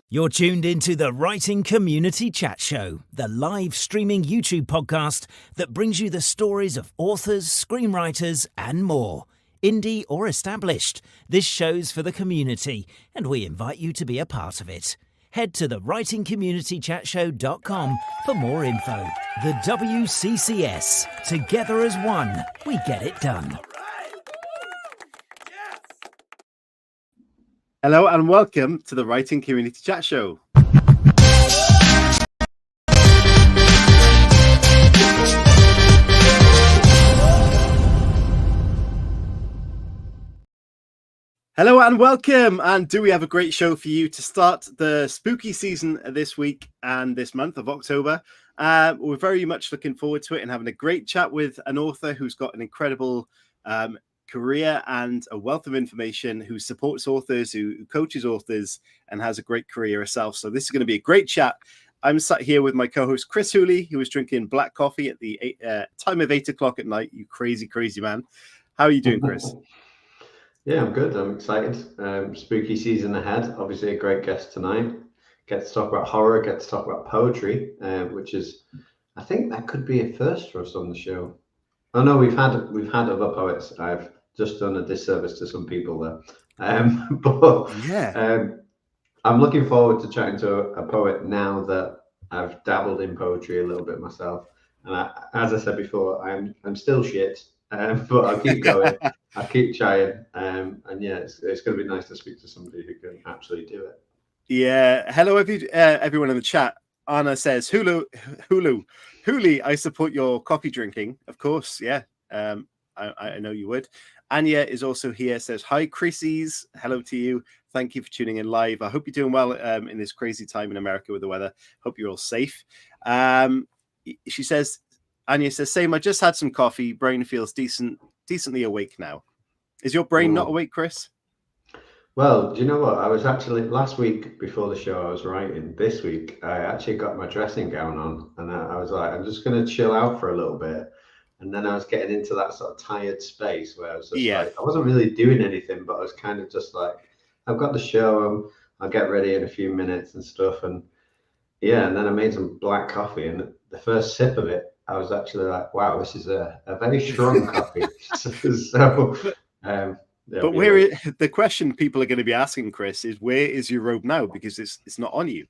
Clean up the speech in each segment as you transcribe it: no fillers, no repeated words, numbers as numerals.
You're tuned into the Writing Community Chat Show, the live streaming YouTube podcast that brings you the stories of authors, screenwriters, and more. Indie or established, this show's for the community, and we invite you to be a part of it. Head to the writingcommunitychatshow.com for more info. The WCCS. Together as one, we get it done. Hello and welcome to the Writing Community Chat Show. Hello and welcome, and do we have a great show for you to start the spooky season this week and this month of October. We're very much looking forward to it and having a great chat with an author who's got an incredible career and a wealth of information, who supports authors, who coaches authors, and has a great career herself. So this is going to be a great chat. I'm sat here with my co-host Chris Hooley, who is drinking black coffee at the time of 8 o'clock at night. You crazy man. How are you doing, Chris? Yeah, I'm good. I'm excited. Spooky season ahead. Obviously a great guest tonight. Get to talk about horror, get to talk about poetry, which is, I think that could be a first for us on the show. Oh no, we've had other poets. I've just done a disservice to some people there. But yeah, I'm looking forward to chatting to a poet now that I've dabbled in poetry a little bit myself. And as I said before, I'm still shit, but I'll keep going. I'll keep trying. And yeah, it's going to be nice to speak to somebody who can actually do it. Yeah. Hello, everyone in the chat. Anna says, Hooley, I support your coffee drinking. Of course, yeah. I know you would. Anya is also here, says, hi, Chrissies. Hello to you. Thank you for tuning in live. I hope you're doing well in this crazy time in America with the weather. Hope you're all safe. She says, Anya says, same, I just had some coffee. Brain feels decently awake now. Is your brain not awake, Chris? Well, do you know what? I was actually, last week before the show I was writing, this week, I actually got my dressing gown on, and I was like, I'm just going to chill out for a little bit. And then I was getting into that sort of tired space where I was just like, I wasn't really doing anything, but I was kind of just like, I've got the show, I'll get ready in a few minutes and stuff. And yeah, and then I made some black coffee, and the first sip of it, I was actually like, wow, this is a very strong coffee. But the question people are going to be asking, Chris, is where is your robe now? Because it's not on you.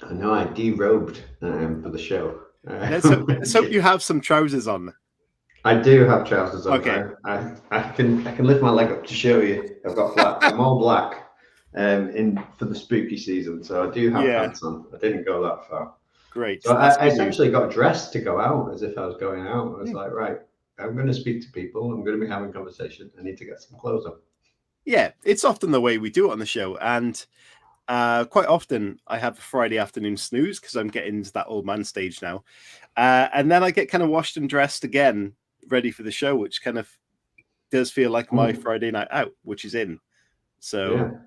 I know, I derobed for the show. Let's hope you have some trousers on. I do have trousers on. Okay. I can lift my leg up to show you. I've got black. I'm all black for the spooky season, so I do have pants on. I didn't go that far. Great. So I essentially got dressed to go out as if I was going out. I was like, right, I'm going to speak to people. I'm going to be having conversation. I need to get some clothes on. Yeah, it's often the way we do it on the show. And quite often I have a Friday afternoon snooze because I'm getting to that old man stage now. And then I get kind of washed and dressed again, ready for the show, which kind of does feel like my Friday night out, which is in. So,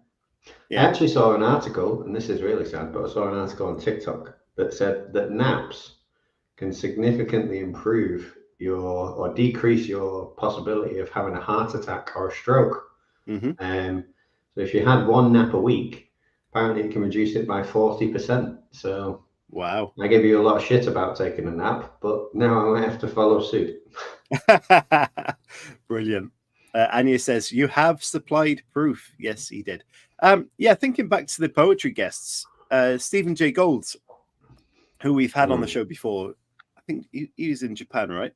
I actually saw an article, and this is really sad, but I saw an article on TikTok that said that naps can significantly improve or decrease your possibility of having a heart attack or a stroke. So if you had one nap a week, apparently it can reduce it by 40%. So wow, I gave you a lot of shit about taking a nap, but now I have to follow suit. Brilliant. Anya says, you have supplied proof. Yes, he did. Thinking back to the poetry guests, Stephen J. Gould, who we've had on the show before. I think he was in Japan, right?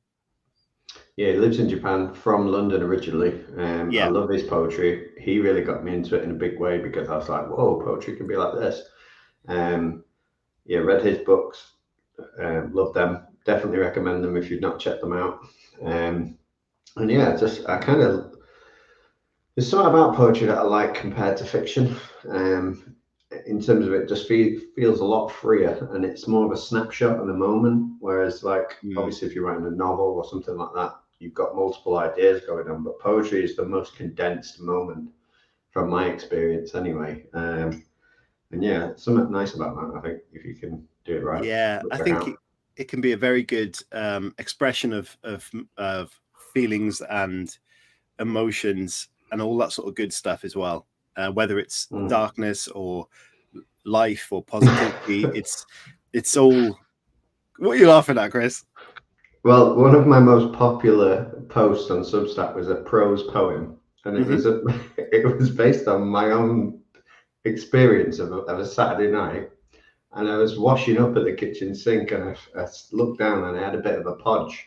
Yeah, he lives in Japan, from London originally. I love his poetry. He really got me into it in a big way because I was like, whoa, poetry can be like this. Read his books, love them. Definitely recommend them if you've not checked them out. There's something about poetry that I like compared to fiction. In terms of it just feels a lot freer, and it's more of a snapshot in the moment. Whereas obviously if you're writing a novel or something like that, you've got multiple ideas going on, but poetry is the most condensed moment from my experience anyway. Something nice about that, I think, if you can do it right. Yeah, I think it can be a very good expression of feelings and emotions and all that sort of good stuff as well. whether it's darkness or life or positivity. It's all. What are you laughing at, Chris? Well, one of my most popular posts on Substack was a prose poem, and it was based on my own experience of a Saturday night. And I was washing up at the kitchen sink, and I looked down, and I had a bit of a podge,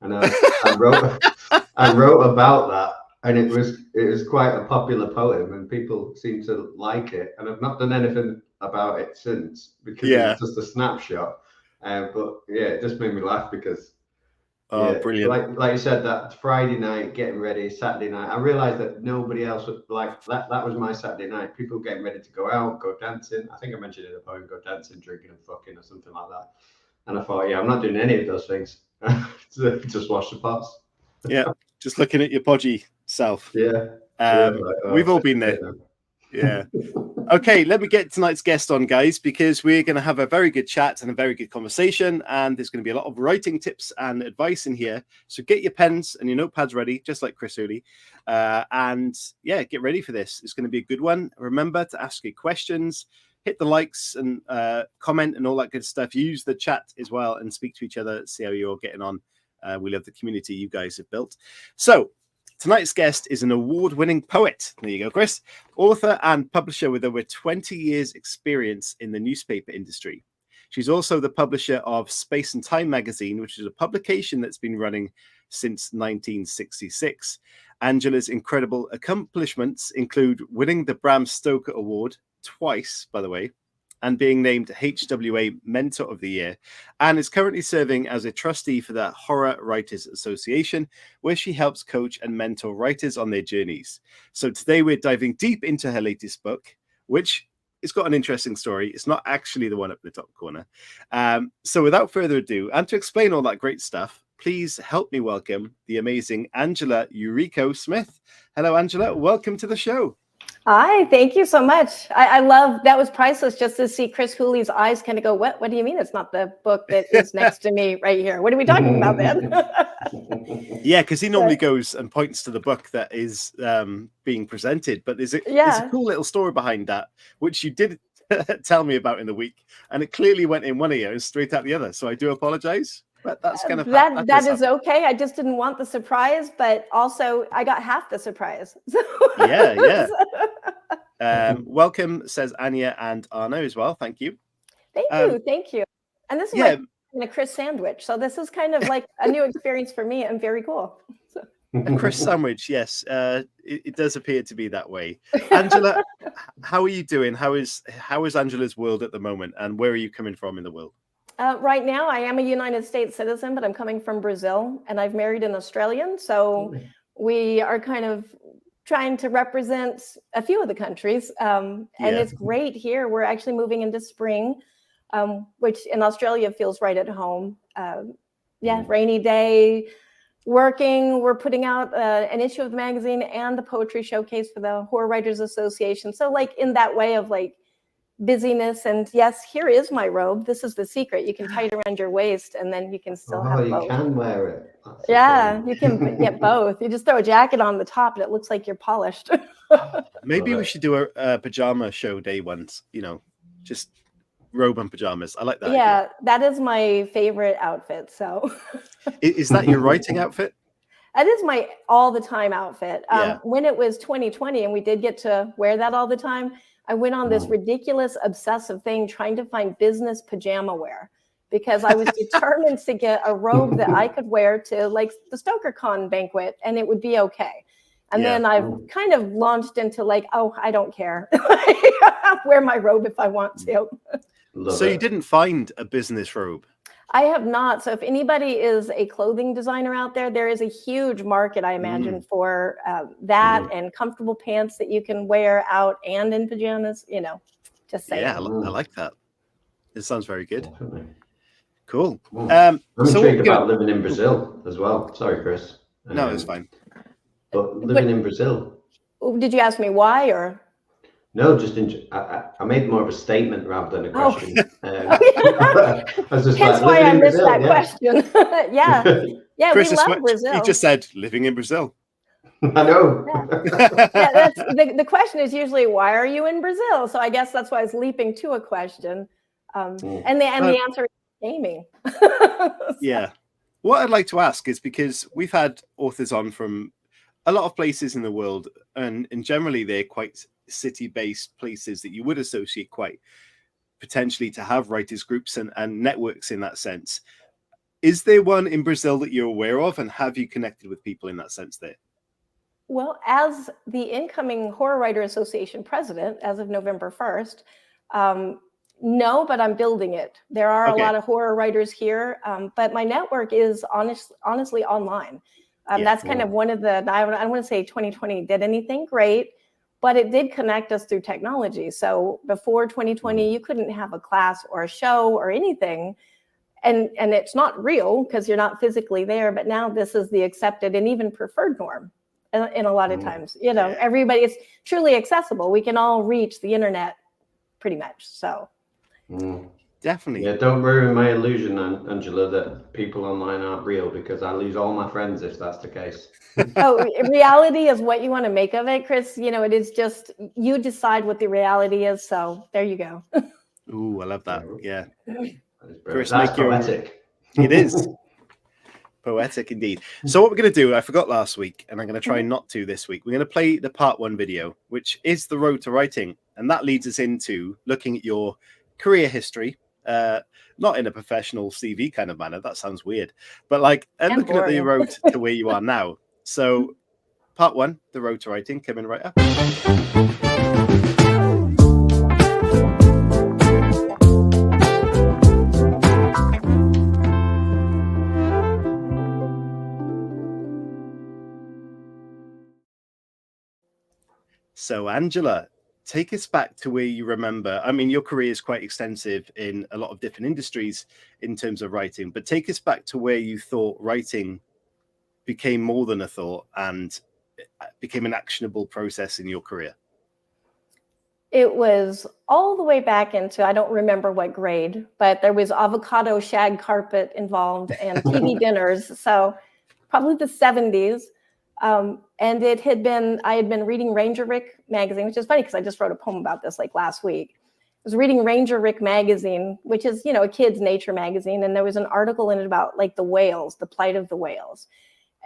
and I wrote about that, and it was quite a popular poem, and people seem to like it. And I've not done anything about it since because it was just a snapshot. But yeah, it just made me laugh because. Brilliant! Like you said, that Friday night, getting ready, Saturday night. I realized that nobody else would like that. That was my Saturday night. People getting ready to go out, go dancing. I think I mentioned in a poem, go dancing, drinking, and fucking, or something like that. And I thought, I'm not doing any of those things. Just wash the pots. Yeah, just looking at your podgy self. Yeah. We've all been there. Yeah. Okay, let me get tonight's guest on, guys, because we're going to have a very good chat and a very good conversation, and there's going to be a lot of writing tips and advice in here. So get your pens and your notepads ready, just like Chris Hooley. And yeah, get ready for this. It's going to be a good one. Remember to ask your questions, hit the likes and comment and all that good stuff. Use the chat as well and speak to each other, see how you're getting on. We love the community you guys have built. So tonight's guest is an award-winning poet. There you go, Chris. Author and publisher with over 20 years' experience in the newspaper industry. She's also the publisher of Space and Time magazine, which is a publication that's been running since 1966. Angela's incredible accomplishments include winning the Bram Stoker Award twice, by the way, and being named HWA Mentor of the Year, and is currently serving as a trustee for the Horror Writers Association, where she helps coach and mentor writers on their journeys. So today we're diving deep into her latest book, which has got an interesting story. It's not actually the one up in the top corner. So without further ado, and to explain all that great stuff, please help me welcome the amazing Angela Yuriko Smith. Hello, Angela. Welcome to the show. Hi, thank you so much. I love, that was priceless just to see Chris Hooley's eyes kind of go, what do you mean it's not the book that is next to me right here? What are we talking about then? Yeah, because he normally goes and points to the book that is being presented, but there's a cool little story behind that, which you did tell me about in the week, and it clearly went in one ear and straight out the other. So I do apologize. But that's kind of that is okay. I just didn't want the surprise, but also I got half the surprise. Yeah. Welcome, says Anya and Arno as well. Thank you. Thank you. And this is like a Chris sandwich, so this is kind of like a new experience for me and very cool. A Chris sandwich, yes. It does appear to be that way. Angela, how are you doing? How is Angela's world at the moment, and where are you coming from in the world? Right now, I am a United States citizen, but I'm coming from Brazil, and I've married an Australian. So we are kind of trying to represent a few of the countries. And it's great here. We're actually moving into spring, which in Australia feels right at home. Rainy day, working. We're putting out an issue of the magazine and the poetry showcase for the Horror Writers Association. So like in that way of like, busyness, and yes, here is my robe. This is the secret. You can tie it around your waist, and then you can still have both. You can wear it. That's you can get both. You just throw a jacket on the top, and it looks like you're polished. Maybe we should do a pajama show day once. Just robe and pajamas. I like that. Yeah, idea. That is my favorite outfit. So, is that your writing outfit? That is my all the time outfit. When it was 2020, and we did get to wear that all the time, I went on this ridiculous, obsessive thing trying to find business pajama wear because I was determined to get a robe that I could wear to like the StokerCon banquet and it would be okay. And then I've kind of launched into like, I don't care. I'll wear my robe if I want to. So you didn't find a business robe? I have not. So if anybody is a clothing designer out there, there is a huge market, I imagine, for that and comfortable pants that you can wear out and in pajamas, just saying. Yeah, I like that. It sounds very good. Definitely. Cool. I'm intrigued about living in Brazil as well. Sorry, Chris. No, it's fine. But living in Brazil. Did you ask me why or? No, just I made more of a statement rather than a question. Hence why I missed that question. Yeah, Chris, we love Brazil. You just said living in Brazil. I know. Yeah, that's the question is usually, why are you in Brazil? So I guess that's why I was leaping to a question. And the answer is gaming. Yeah. What I'd like to ask is, because we've had authors on from a lot of places in the world, and generally they're quite city-based places that you would associate quite potentially to have writers groups and networks in that sense. Is there one in Brazil that you're aware of, and have you connected with people in that sense there? Well, as the incoming Horror Writer Association president, as of November 1st, no, but I'm building it. There are a lot of horror writers here, but my network is honestly online. That's kind of one of the, I don't want to say 2020 did anything great, but it did connect us through technology. So before 2020, you couldn't have a class or a show or anything. And it's not real because you're not physically there, but now this is the accepted and even preferred norm. In a lot of times, everybody is truly accessible. We can all reach the internet pretty much. So definitely. Yeah, don't ruin my illusion, Angela, that people online aren't real, because I lose all my friends if that's the case. Oh, reality is what you want to make of it, Chris. It is just, you decide what the reality is. So there you go. Ooh, I love that. Yeah. Chris, that's poetic. It is. Poetic indeed. So what we're going to do, I forgot last week, and I'm going to try not to this week. We're going to play the part 1 video, which is the road to writing. And that leads us into looking at your career history, not in a professional CV kind of manner. That sounds weird. But looking at the road to where you are now. So part 1, the road to writing, coming right up. So, Angela, take us back to where you remember. I mean, your career is quite extensive in a lot of different industries in terms of writing, but take us back to where you thought writing became more than a thought and became an actionable process in your career. It was all the way back into, I don't remember what grade, but there was avocado shag carpet involved and TV dinners. So probably the 70s. And I had been reading Ranger Rick magazine, which is funny because I just wrote a poem about this last week. I was reading Ranger Rick magazine, which is, a kid's nature magazine. And there was an article in it about the whales, the plight of the whales.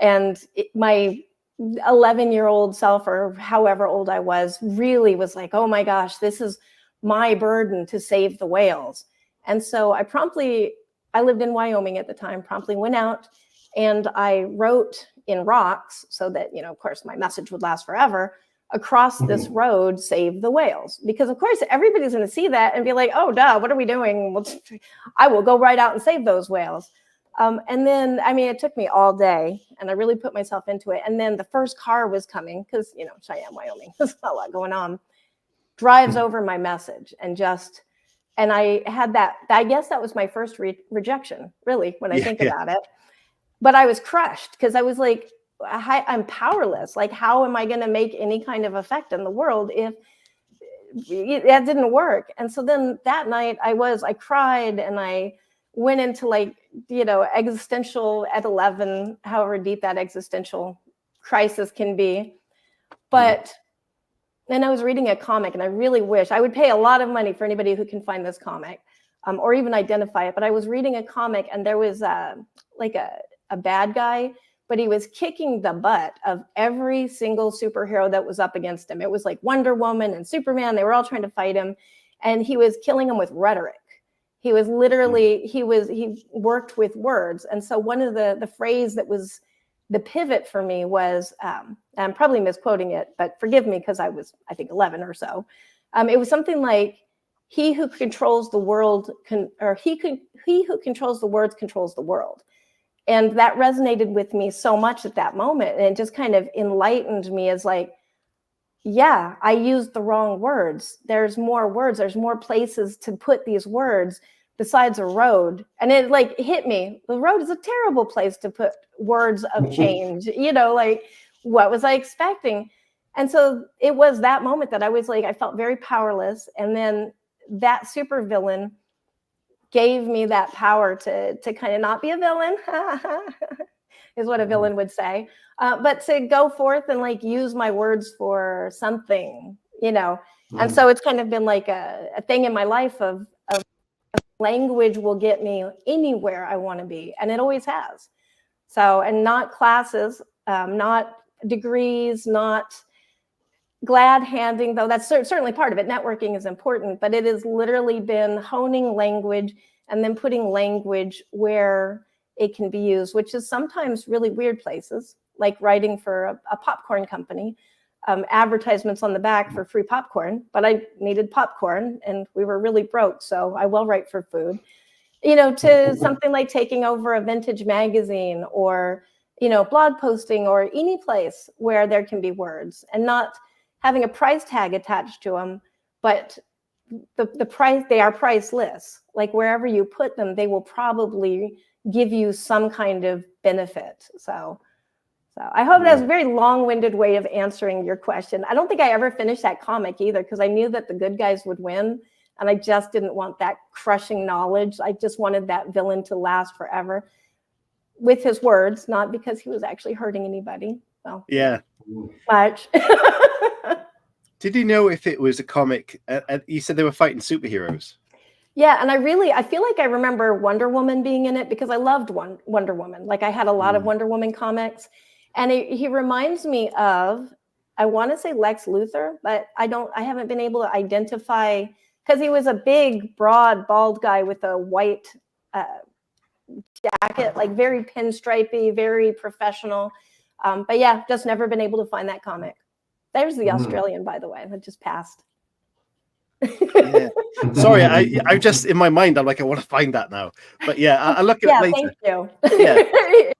And my 11-year-old self, or however old I was, really was like, oh my gosh, this is my burden to save the whales. And so I lived in Wyoming at the time, promptly went out and I wrote in rocks so that, of course, my message would last forever. Across this road, save the whales. Because, of course, everybody's going to see that and be like, oh, duh, what are we doing? Well, I will go right out and save those whales. And then, it took me all day and I really put myself into it. And then the first car was coming because, Cheyenne, Wyoming, there's a lot going on, drives over my message and I had that, I guess that was my first rejection, really, when I think about it. But I was crushed because I was like, I'm powerless. How am I going to make any kind of effect in the world if that didn't work? And so then that night I cried and I went into existential at 11, however deep that existential crisis can be. But then I was reading a comic and I really wish I would pay a lot of money for anybody who can find this comic or even identify it. But I was reading a comic and there was a bad guy, but he was kicking the butt of every single superhero that was up against him. It was like Wonder Woman and Superman. They were all trying to fight him and he was killing them with rhetoric. He was literally, he worked with words. And so one of the phrase that was the pivot for me was, I'm probably misquoting it, but forgive me because I was, I think, 11 or so. It was something like, he who controls the world, he who controls the words controls the world. And that resonated with me so much at that moment. And it just kind of enlightened me as yeah, I used the wrong words. There's more words. There's more places to put these words besides a road. And it hit me. The road is a terrible place to put words of change. What was I expecting? And so it was that moment that I was I felt very powerless. And then that supervillain gave me that power to kind of not be a villain is what a villain would say. But to go forth and like use my words for something, you know. And so it's kind of been like a thing in my life of language will get me anywhere I want to be. And it always has. So, and not classes, not degrees, not glad handing, though that's certainly part of it. Networking is important, but it has literally been honing language and then putting language where it can be used, which is sometimes really weird places, like writing for a popcorn company, advertisements on the back for free popcorn, but I needed popcorn and we were really broke. So I will write for food, you know, to something like taking over a vintage magazine or, you know, blog posting or any place where there can be words and not having a price tag attached to them, but the price, they are priceless. Like wherever you put them, they will probably give you some kind of benefit. So I hope that's a very long-winded way of answering your question. I don't think I ever finished that comic either because I knew that the good guys would win. And I just didn't want that crushing knowledge. I just wanted that villain to last forever with his words, not because he was actually hurting anybody. So Yeah. Much. Did you know if it was a comic? You said they were fighting superheroes. Yeah, and I feel like I remember Wonder Woman being in it because I loved Wonder Woman. Like I had a lot of Wonder Woman comics. And he reminds me of, I want to say Lex Luthor, but I haven't been able to identify, because he was a big, broad, bald guy with a white jacket, like very pinstripey, very professional. But yeah, just never been able to find that comic. There's the Australian, by the way, that just passed. Yeah. Sorry, I just in my mind, I'm like, I want to find that now. But yeah, I'll look at it later. Thank you. Yeah.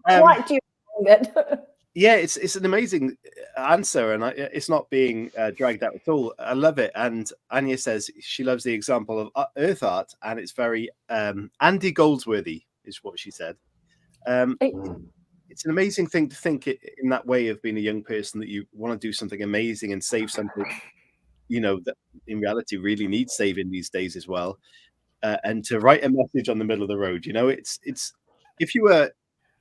I want you to find it. Yeah, it's an amazing answer, and it's not being dragged out at all. I love it. And Anya says she loves the example of earth art, and it's very Andy Goldsworthy is what she said. It's an amazing thing to think in that way of being a young person, that you want to do something amazing and save something, you know, that in reality really needs saving these days as well. And to write a message on the middle of the road, you know, it's if you were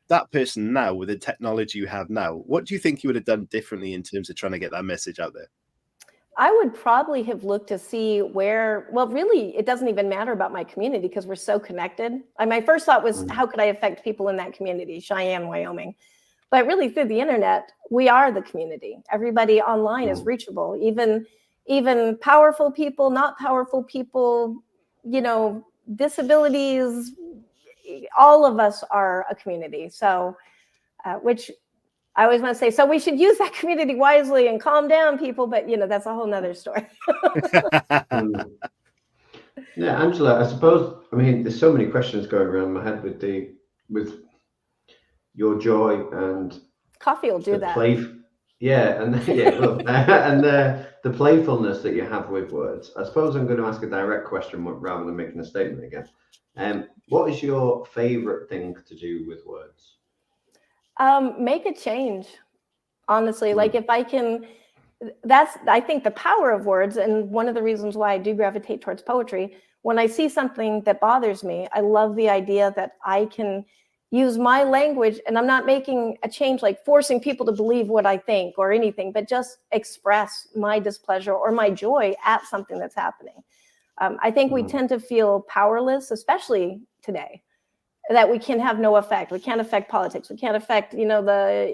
that person now with the technology you have now, what do you think you would have done differently in terms of trying to get that message out there? I would probably have looked to see where, well, really, it doesn't even matter about my community because we're so connected. My first thought was, how could I affect people in that community, Cheyenne, Wyoming? But really through the internet, we are the community. Everybody online is reachable, even powerful people, not powerful people, you know, disabilities, all of us are a community. So, which I always want to say, so we should use that community wisely and calm down people, but you know, that's a whole nother story. Yeah, Angela, I suppose, I mean, there's so many questions going around my head with your joy and coffee will do that. And the playfulness that you have with words. I suppose I'm going to ask a direct question rather than making a statement again. What is your favorite thing to do with words? Make a change, honestly. Like if I can, I think the power of words, and one of the reasons why I do gravitate towards poetry, when I see something that bothers me, I love the idea that I can use my language, and I'm not making a change, like forcing people to believe what I think or anything, but just express my displeasure or my joy at something that's happening. I think we tend to feel powerless, especially today, that we can have no effect. We can't affect politics. We can't affect, you know, the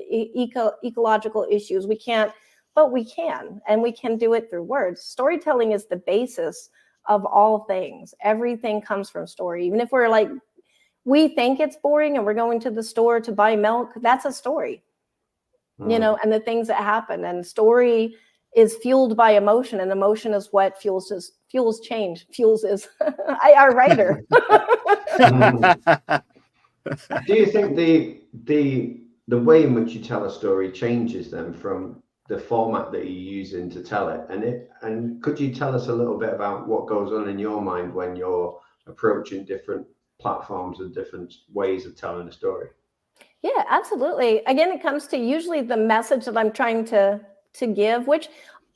ecological issues. We can't, but we can, and we can do it through words. Storytelling is the basis of all things. Everything comes from story. Even if we're like, we think it's boring and we're going to the store to buy milk, that's a story, you know, and the things that happen. And story is fueled by emotion, and emotion is what fuels change. Fuels is our writer. Do you think the way in which you tell a story changes then from the format that you're using to tell it? And could you tell us a little bit about what goes on in your mind when you're approaching different platforms and different ways of telling a story? Yeah, absolutely. Again, it comes to usually the message that I'm trying to give, which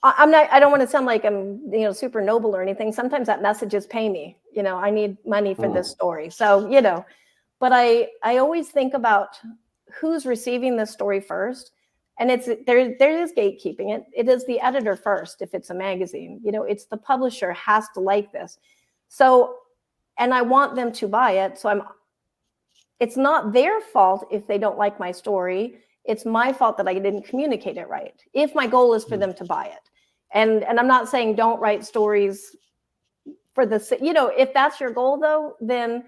I don't want to sound like I'm, you know, super noble or anything. Sometimes that message is pay me, you know, I need money for this story. So, you know, but I always think about who's receiving the story first. And there is gatekeeping. It is the editor first if it's a magazine. It's the publisher has to like this. So, and I want them to buy it. So it's not their fault if they don't like my story. It's my fault that I didn't communicate it right. If my goal is for them to buy it. And I'm not saying don't write stories for if that's your goal though, then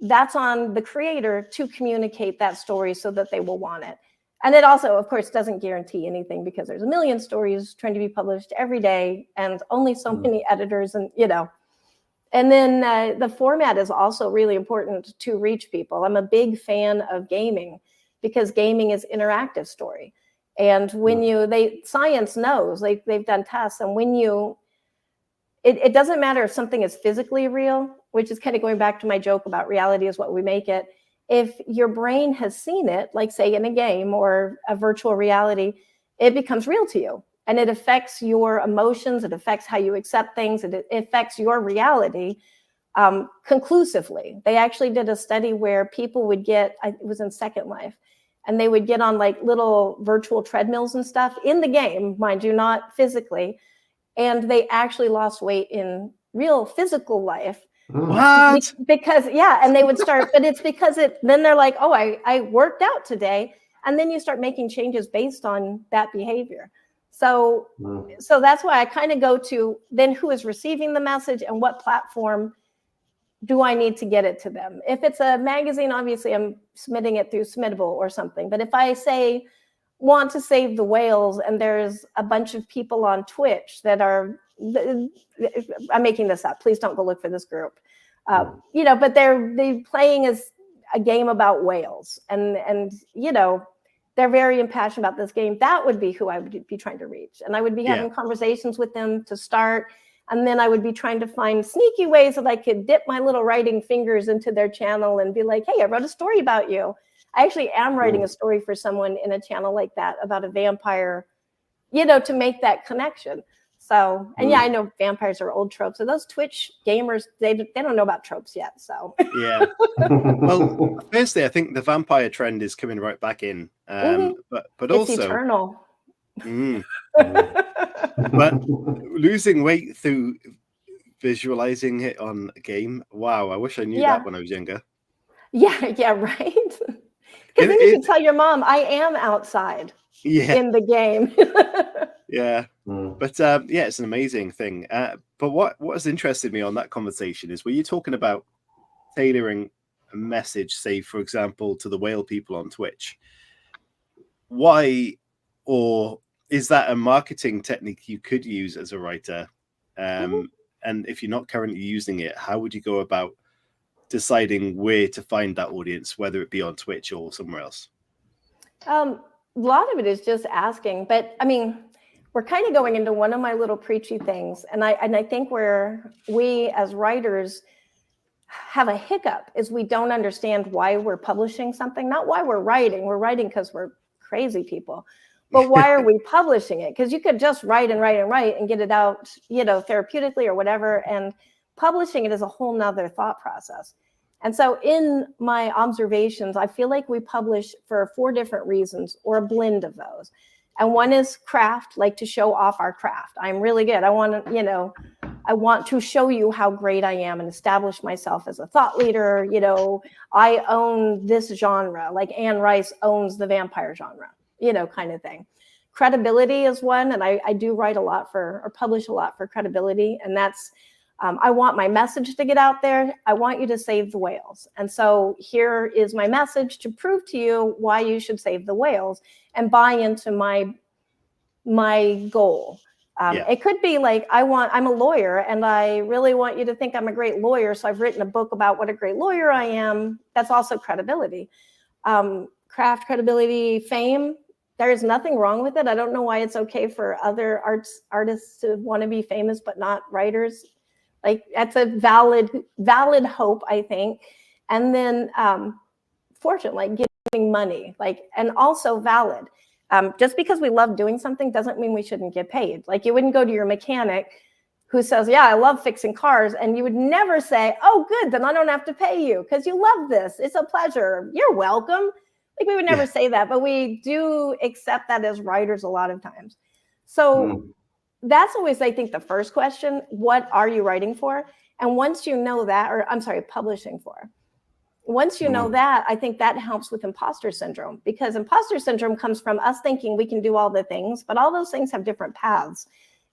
that's on the creator to communicate that story so that they will want it. And it also, of course, doesn't guarantee anything because there's a million stories trying to be published every day and only so many editors and, And then the format is also really important to reach people. I'm a big fan of gaming because gaming is interactive story. And when science knows, they've done tests, and when it doesn't matter if something is physically real, which is kind of going back to my joke about reality is what we make it. If your brain has seen it, like say in a game or a virtual reality, it becomes real to you. And it affects your emotions. It affects how you accept things. It affects your reality conclusively. They actually did a study where people would it was in Second Life, and they would get on like little virtual treadmills and stuff in the game, mind you, not physically. And they actually lost weight in real physical life. What? Because, and they would start, but it's because then they're like, oh, I worked out today. And then you start making changes based on that behavior. So that's why I kind of go to then who is receiving the message and what platform do I need to get it to them? If it's a magazine, obviously I'm submitting it through Submittable or something. But if I want to save the whales and there's a bunch of people on Twitch that are, I'm making this up, please don't go look for this group, but they're playing as a game about whales and they're very impassioned about this game. That would be who I would be trying to reach. And I would be having conversations with them to start. And then I would be trying to find sneaky ways that I could dip my little writing fingers into their channel and be like, hey, I wrote a story about you. I actually am writing a story for someone in a channel like that about a vampire, to make that connection. So, and I know vampires are old tropes. So those Twitch gamers, they don't know about tropes yet. So yeah. Well, firstly, I think the vampire trend is coming right back in. But it's also eternal. But losing weight through visualizing it on a game. Wow, I wish I knew that when I was younger. Yeah, right. Because then you can tell your mom, I am outside in the game. Yeah. But it's an amazing thing. But what has interested me on that conversation is, were you talking about tailoring a message, say, for example, to the whale people on Twitch? Why, or is that a marketing technique you could use as a writer? And if you're not currently using it, how would you go about deciding where to find that audience, whether it be on Twitch or somewhere else? A lot of it is just asking, but I mean, we're kind of going into one of my little preachy things. And I think where we as writers have a hiccup is we don't understand why we're publishing something, not why we're writing. We're writing because we're crazy people, but why are we publishing it? Because you could just write and get it out, therapeutically or whatever. And publishing it is a whole nother thought process. And so in my observations, I feel like we publish for 4 different reasons or a blend of those. And one is craft, like to show off our craft. I'm really good. I want to show you how great I am and establish myself as a thought leader. I own this genre, like Anne Rice owns the vampire genre, kind of thing. Credibility is one. And I do write a lot or publish a lot for credibility. And that's, I want my message to get out there. I want you to save the whales. And so here is my message to prove to you why you should save the whales and buy into my goal. It could be like, I'm a lawyer and I really want you to think I'm a great lawyer. So I've written a book about what a great lawyer I am. That's also credibility. Craft, credibility, fame. There is nothing wrong with it. I don't know why it's okay for other artists to want to be famous, but not writers. Like that's a valid hope, I think. And then fortune, like getting money, and also valid. Just because we love doing something doesn't mean we shouldn't get paid. Like you wouldn't go to your mechanic who says, yeah, I love fixing cars. And you would never say, oh, good, then I don't have to pay you because you love this. It's a pleasure. You're welcome. Like we would never say that, but we do accept that as writers a lot of times. So that's always, I think, the first question. What are you writing for? And once you know that, or I'm sorry, publishing for. Once you know that, I think that helps with imposter syndrome, because imposter syndrome comes from us thinking we can do all the things, but all those things have different paths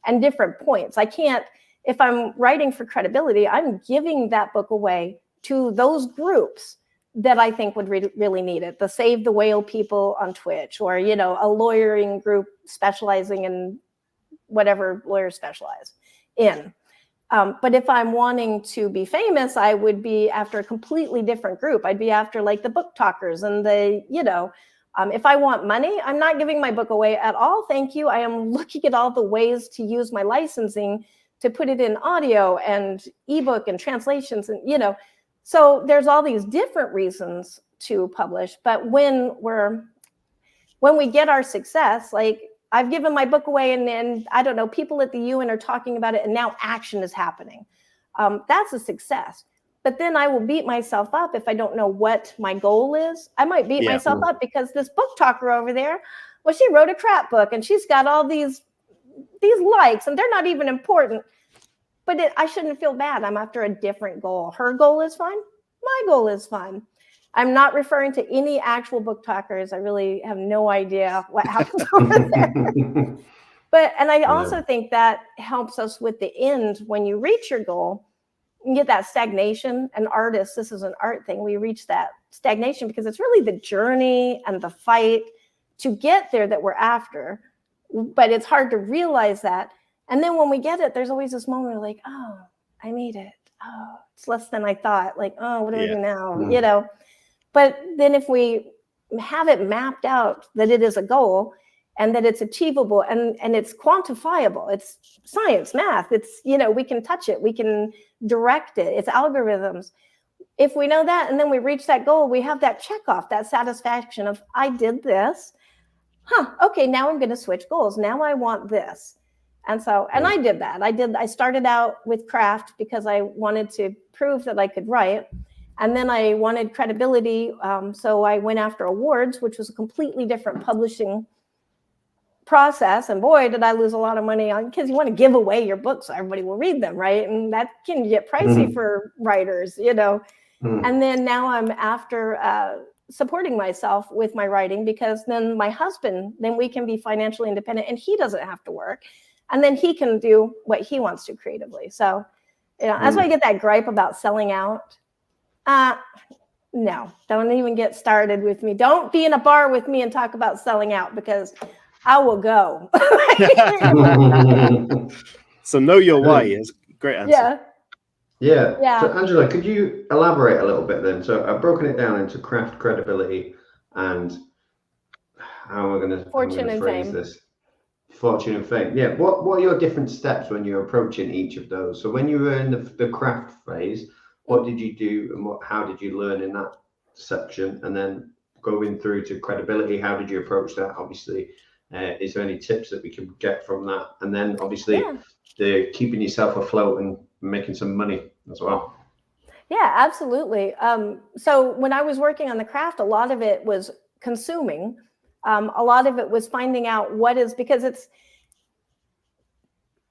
and different points. I can't, if I'm writing for credibility, I'm giving that book away to those groups that I think would really need it. The Save the Whale people on Twitch, or, you know, a lawyering group specializing in whatever lawyers specialize in. But if I'm wanting to be famous, I would be after a completely different group. I'd be after like the book talkers and the, you know, if I want money, I'm not giving my book away at all. Thank you. I am looking at all the ways to use my licensing to put it in audio and ebook and translations, and, you know, so there's all these different reasons to publish. But when we get our success, like I've given my book away and I don't know, people at the UN are talking about it and now action is happening. That's a success. But then I will beat myself up if I don't know what my goal is. I might beat myself up because this book talker over there, well, she wrote a crap book and she's got all these likes and they're not even important. But I shouldn't feel bad. I'm after a different goal. Her goal is fine. My goal is fine. I'm not referring to any actual book talkers. I really have no idea what happens over there. But, and I also think that helps us with the end. When you reach your goal, you get that stagnation. And artists, this is an art thing. We reach that stagnation because it's really the journey and the fight to get there that we're after. But it's hard to realize that. And then when we get it, there's always this moment of like, oh, I made it. Oh, it's less than I thought. Like, oh, what do I do now? You know. But then if we have it mapped out that it is a goal and that it's achievable and it's quantifiable, it's science, math, it's, you know, we can touch it, we can direct it, it's algorithms. If we know that and then we reach that goal, we have that check off, that satisfaction of I did this. Okay, now I'm going to switch goals. Now I want this. And so, and I did that. I started out with craft because I wanted to prove that I could write. And then I wanted credibility. So I went after awards, which was a completely different publishing process. And boy, did I lose a lot of money on, because you want to give away your books so everybody will read them, right? And that can get pricey for writers, you know. And then now I'm after supporting myself with my writing, because then my husband, then we can be financially independent and he doesn't have to work. And then he can do what he wants to creatively. So, you know, that's why I get that gripe about selling out. No, don't even get started with me. Don't be in a bar with me and talk about selling out, because I will go. So know your why is a great answer. Yeah. So Angela, could you elaborate a little bit then? So I've broken it down into craft, credibility, and how am I going to phrase this? Fortune and fame. Yeah. What are your different steps when you're approaching each of those? So when you were in the craft phase, what did you do and how did you learn in that section? And then going through to credibility, how did you approach that? Obviously, is there any tips that we can get from that? And then obviously the keeping yourself afloat and making some money as well. Yeah, absolutely. So when I was working on the craft, a lot of it was consuming. A lot of it was finding out what is, because it's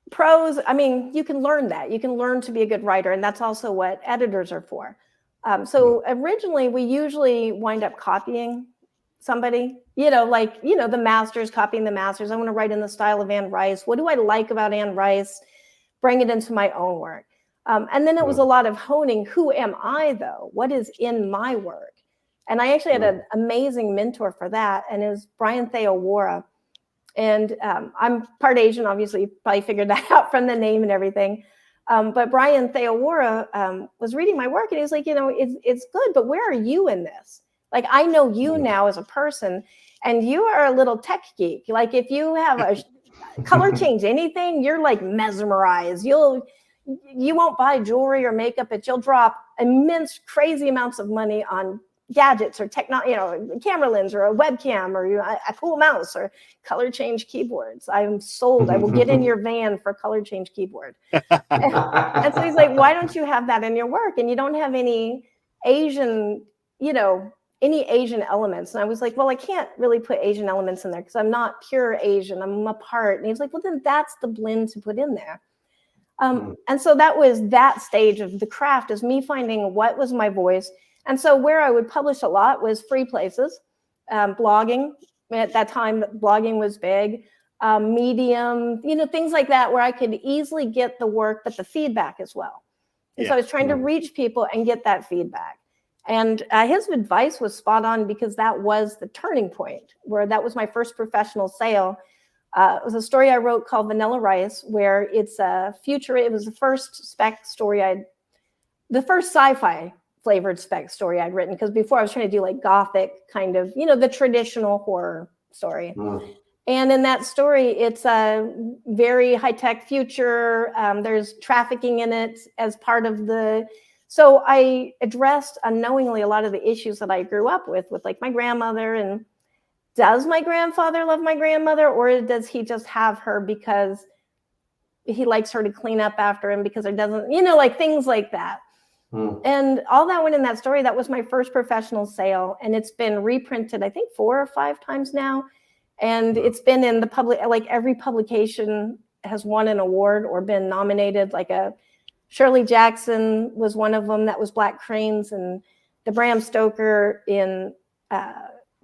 prose. I mean, you can learn that. You can learn to be a good writer. And that's also what editors are for. So originally, we usually wind up copying somebody, like, the masters, copying the masters. I want to write in the style of Anne Rice. What do I like about Anne Rice? Bring it into my own work. And then it was a lot of honing. Who am I, though? What is in my work? And I actually had an amazing mentor for that, and it was Brian Theowara. And I'm part Asian, obviously, you probably figured that out from the name and everything. But Brian Theowara was reading my work, and he was like, it's good, but where are you in this? Like, I know you now as a person, and you are a little tech geek. Like, if you have a color change anything, you're like mesmerized. You won't buy jewelry or makeup, but you'll drop immense, crazy amounts of money on gadgets or a camera lens or a webcam or a cool mouse or color change keyboards. I'm sold. I will get in your van for color change keyboard. And so he's like, why don't you have that in your work? And you don't have any Asian, any Asian elements. And I was like, well, I can't really put Asian elements in there because I'm not pure Asian. I'm a part. And he's like, well, then that's the blend to put in there. And so that was that stage of the craft, is me finding what was my voice. And so where I would publish a lot was free places, blogging. At that time, blogging was big, Medium, things like that, where I could easily get the work, but the feedback as well. And so I was trying to reach people and get that feedback. And his advice was spot on, because that was the turning point, where that was my first professional sale. It was a story I wrote called Vanilla Rice, where it's a future. It was the first spec story the first sci-fi flavored spec story I'd written, because before I was trying to do like gothic kind of, the traditional horror story. And in that story, it's a very high-tech future. There's trafficking in it as part of so I addressed unknowingly a lot of the issues that I grew up with like my grandmother. And does my grandfather love my grandmother, or does he just have her because he likes her to clean up after him, because it doesn't, like things like that. And all that went in that story. That was my first professional sale. And it's been reprinted, I think 4 or 5 times now. And it's been in the public, like every publication has won an award or been nominated. Like Shirley Jackson was one of them. That was Black Cranes, and the Bram Stoker in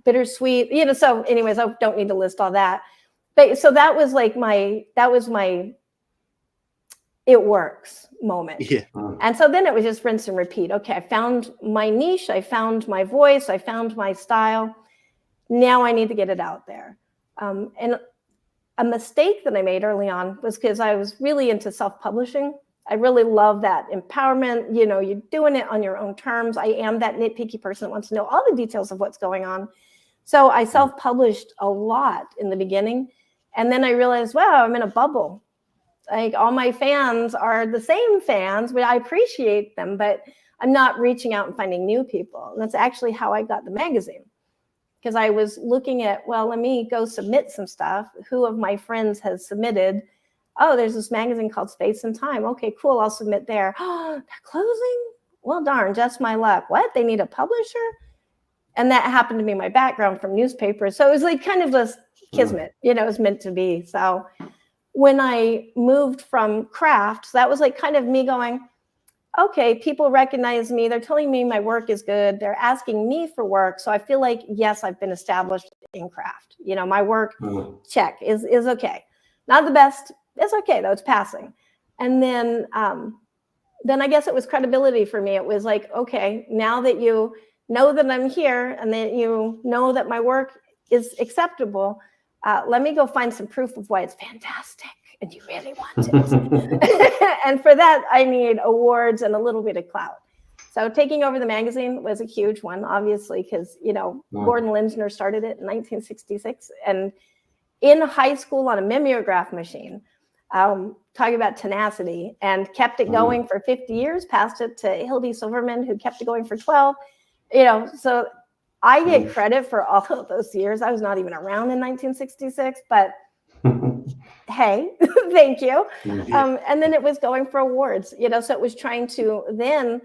Bittersweet, so anyways, I don't need to list all that. But so that was like my it works moment. Yeah. And so then it was just rinse and repeat. Okay, I found my niche, I found my voice, I found my style. Now I need to get it out there. And a mistake that I made early on was because I was really into self-publishing. I really love that empowerment. You're doing it on your own terms. I am that nitpicky person that wants to know all the details of what's going on. So I self-published a lot in the beginning. And then I realized, wow, I'm in a bubble. Like all my fans are the same fans, but I appreciate them, but I'm not reaching out and finding new people. And that's actually how I got the magazine. Because I was looking at, well, let me go submit some stuff. Who of my friends has submitted? Oh, there's this magazine called Space and Time. Okay, cool, I'll submit there. Oh, they're closing? Well, darn, just my luck. What? They need a publisher? And that happened to be my background from newspapers. So it was like kind of this kismet, it was meant to be. So when I moved from craft, so that was like kind of me going, okay, people recognize me. They're telling me my work is good. They're asking me for work. So I feel like, yes, I've been established in craft. My work check is okay. Not the best. It's okay though. It's passing. And then I guess it was credibility for me. It was like, okay, now that you know that I'm here and that you know that my work is acceptable, let me go find some proof of why it's fantastic and you really want it. And for that, I need awards and a little bit of clout. So taking over the magazine was a huge one, obviously, because, Gordon Linsner started it in 1966. And in high school on a mimeograph machine, talking about tenacity, and kept it going for 50 years, passed it to Hildy Silverman, who kept it going for 12. So I get credit for all of those years. I was not even around in 1966, but hey, thank you. And then it was going for awards, so it was trying to then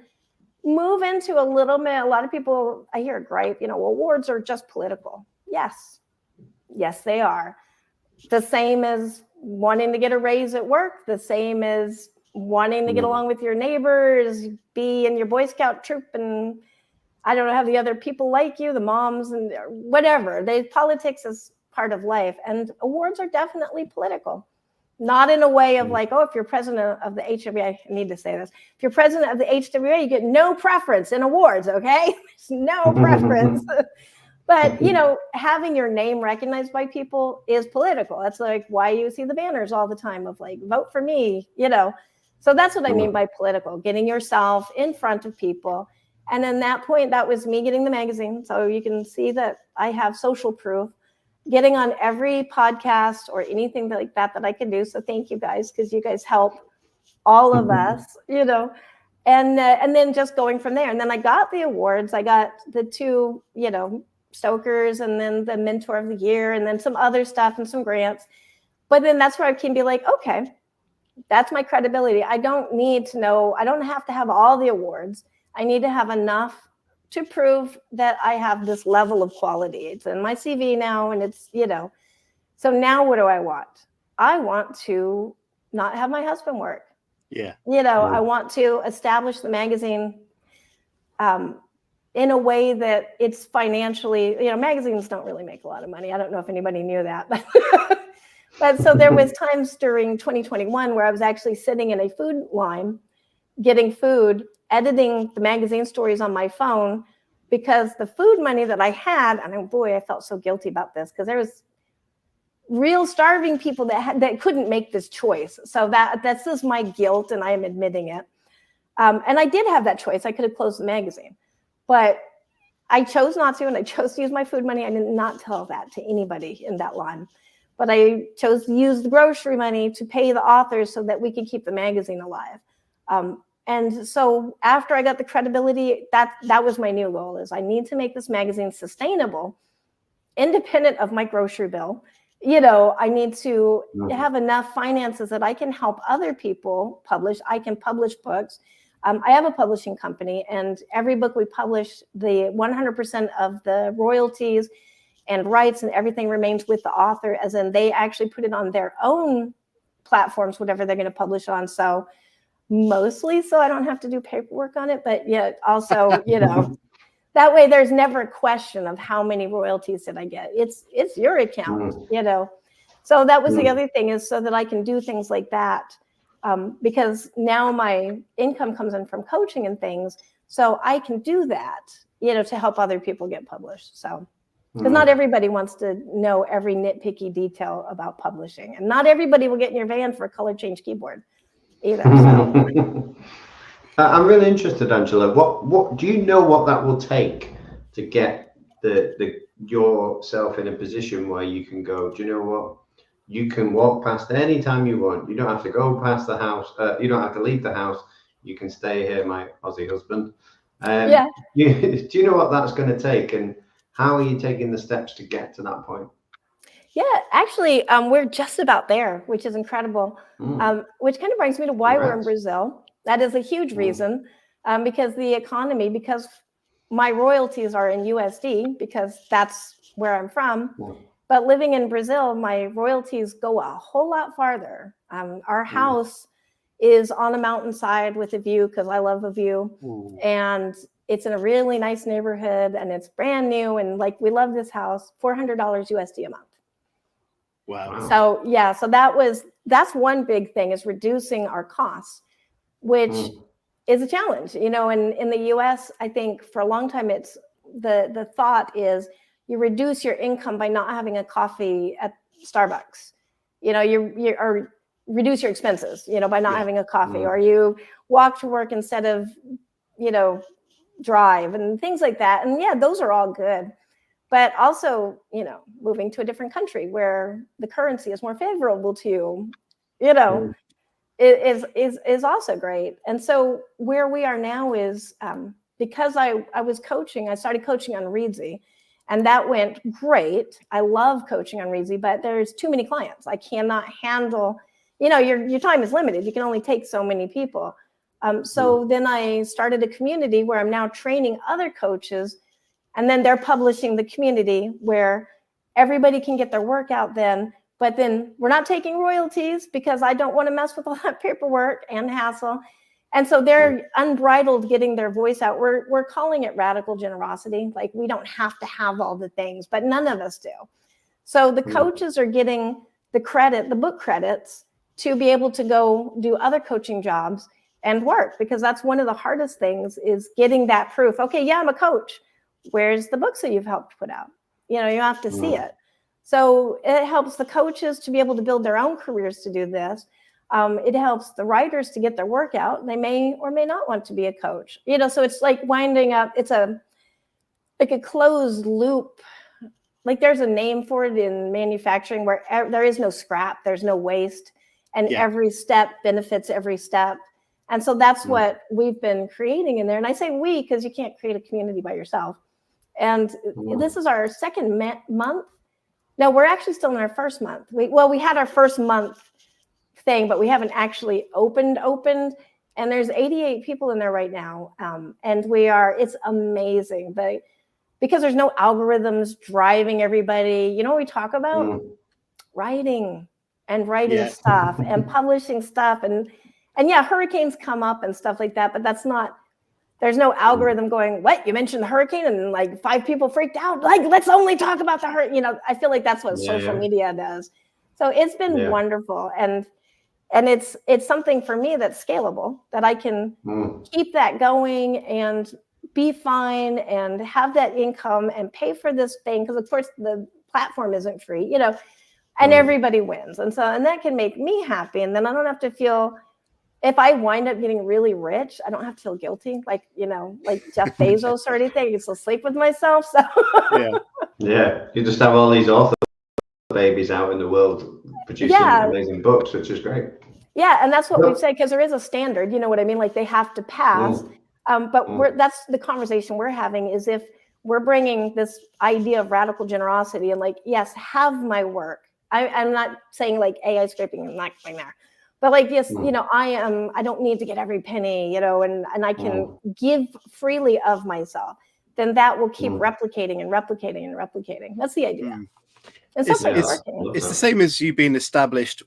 move into a little bit. A lot of people, I hear a gripe, awards are just political. Yes, they are. The same as wanting to get a raise at work, the same as wanting to get along with your neighbors, be in your Boy Scout troop, and I don't know, have the other people like you, the moms and whatever. Politics is part of life, and awards are definitely political. Not in a way of like, oh, if you're president of the HWA, I need to say this. If you're president of the HWA, you get no preference in awards, okay? There's no preference. But, having your name recognized by people is political. That's like why you see the banners all the time of like, vote for me, So that's what I mean by political, getting yourself in front of people. And then that point, that was me getting the magazine. So you can see that I have social proof, getting on every podcast or anything like that I can do. So thank you guys, because you guys help all of us, and then just going from there. And then I got the awards. I got the 2, Stokers, and then the Mentor of the Year, and then some other stuff and some grants. But then that's where I can be like, okay, that's my credibility. I don't need to know. I don't have to have all the awards. I need to have enough to prove that I have this level of quality. It's in my CV now, and it's, so now what do I want? I want to not have my husband work. Yeah. I want to establish the magazine in a way that it's financially, magazines don't really make a lot of money. I don't know if anybody knew that, but so there was times during 2021 where I was actually sitting in a food line, getting food, editing the magazine stories on my phone, because the food money that I had, and boy, I felt so guilty about this, because there was real starving people that couldn't make this choice. So that's just my guilt, and I am admitting it. And I did have that choice. I could have closed the magazine, but I chose not to, and I chose to use my food money. I did not tell that to anybody in that line, but I chose to use the grocery money to pay the authors so that we could keep the magazine alive. And so after I got the credibility, that was my new goal, is I need to make this magazine sustainable, independent of my grocery bill. I need to have enough finances that I can help other people publish. I can publish books. I have a publishing company, and every book we publish, the 100% of the royalties and rights and everything remains with the author, as in they actually put it on their own platforms, whatever they're going to publish on. So mostly so I don't have to do paperwork on it, but yet also, that way there's never a question of how many royalties did I get. It's your account, So that was the other thing, is so that I can do things like that, because now my income comes in from coaching and things, so I can do that, to help other people get published. So, because not everybody wants to know every nitpicky detail about publishing, and not everybody will get in your van for a color change keyboard either. So. I'm really interested, Angela. What do you know what that will take to get yourself in a position where you can go, do you know what? You can walk past any time you want. You don't have to go past the house. You don't have to leave the house. You can stay here, my Aussie husband. Do you know what that's going to take, and how are you taking the steps to get to that point? Yeah, actually, we're just about there, which is incredible. Which kind of brings me to why we're in Brazil. That is a huge reason, because the economy, because my royalties are in USD, because that's where I'm from. But living in Brazil, my royalties go a whole lot farther. Our house is on a mountainside with a view, because I love a view. And it's in a really nice neighborhood, and it's brand new. And we love this house, $400 USD a month. Wow. So so that's one big thing, is reducing our costs, which is a challenge. In the US, I think for a long time, it's the thought is you reduce your income by not having a coffee at Starbucks. Or reduce your expenses, by not having a coffee, or you walk to work instead of, drive, and things like that. And those are all good. But also, moving to a different country where the currency is more favorable to you, is also great. And so where we are now is, because I was coaching, I started coaching on Reedsy, and that went great. I love coaching on Reedsy, but there's too many clients. I cannot handle, your time is limited. You can only take so many people. So then I started a community where I'm now training other coaches, and then they're publishing the community where everybody can get their work out then. But then we're not taking royalties, because I don't want to mess with all that paperwork and hassle. And so they're unbridled getting their voice out. We're calling it radical generosity. We don't have to have all the things, but none of us do. So the coaches are getting the book credits, to be able to go do other coaching jobs and work, because that's one of the hardest things, is getting that proof. Okay, I'm a coach. Where's the books that you've helped put out? You have to see it. So it helps the coaches to be able to build their own careers to do this. It helps the writers to get their work out. They may or may not want to be a coach. So it's like winding up. It's a closed loop. There's a name for it in manufacturing, where there is no scrap, there's no waste, and every step benefits every step. And so that's what we've been creating in there. And I say we, because you can't create a community by yourself. And this is our second month. No, we're actually still in our first month. We had our first month thing, but we haven't actually opened. And there's 88 people in there right now. And it's amazing. Because there's no algorithms driving everybody. You know what we talk about? Writing stuff and publishing stuff. And yeah, hurricanes come up and stuff like that, but there's no algorithm going, what, you mentioned the hurricane and like 5 people freaked out. Like, let's only talk about the hurricane. I feel like that's what social media does. So it's been wonderful. And it's something for me that's scalable, that I can keep that going and be fine and have that income and pay for this thing. Because of course the platform isn't free, and everybody wins. And that can make me happy. And then I don't have to feel, if I wind up getting really rich, I don't have to feel guilty, like Jeff Bezos or anything. I can still sleep with myself. So yeah, you just have all these author babies out in the world producing amazing books, which is great. Yeah, and that's what we've said, because there is a standard. You know what I mean? Like, they have to pass. But that's the conversation we're having, is if we're bringing this idea of radical generosity and like, yes, have my work. I'm not saying like AI scraping, I'm not going there. But like, yes, I don't need to get every penny, and I can give freely of myself. Then that will keep replicating and replicating and replicating. That's the idea. And so far, it's the same as you being established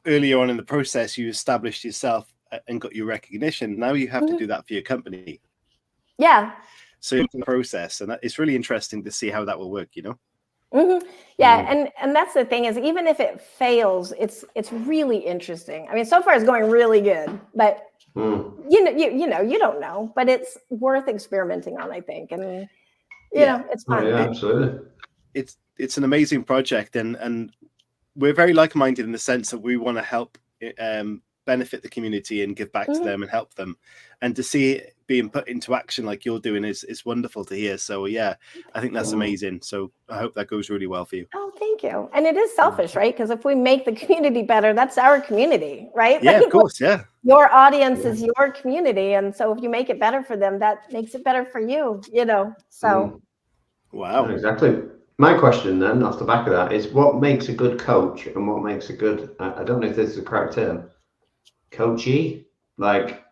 earlier on in the process. You established yourself and got your recognition. Now you have to do that for your company. Yeah. So it's the process, and it's really interesting to see how that will work. Yeah, and that's the thing, is even if it fails, it's really interesting. I mean, so far it's going really good, but you don't know, but it's worth experimenting on, I think, and it's fun. Yeah, absolutely. It's an amazing project, and we're very like-minded in the sense that we want to help benefit the community and give back to them and help them, and to see it being put into action like you're doing is wonderful to hear. So yeah, I think that's amazing. So I hope that goes really well for you. Oh, thank you. And it is selfish, right? Because if we make the community better, that's our community, right? Yeah, of course. Yeah, your audience is your community, and so if you make it better for them, that makes it better for you. So wow, exactly. My question then, off the back of that, is what makes a good coach and what makes a good, I don't know if this is the correct term, coachee? Like,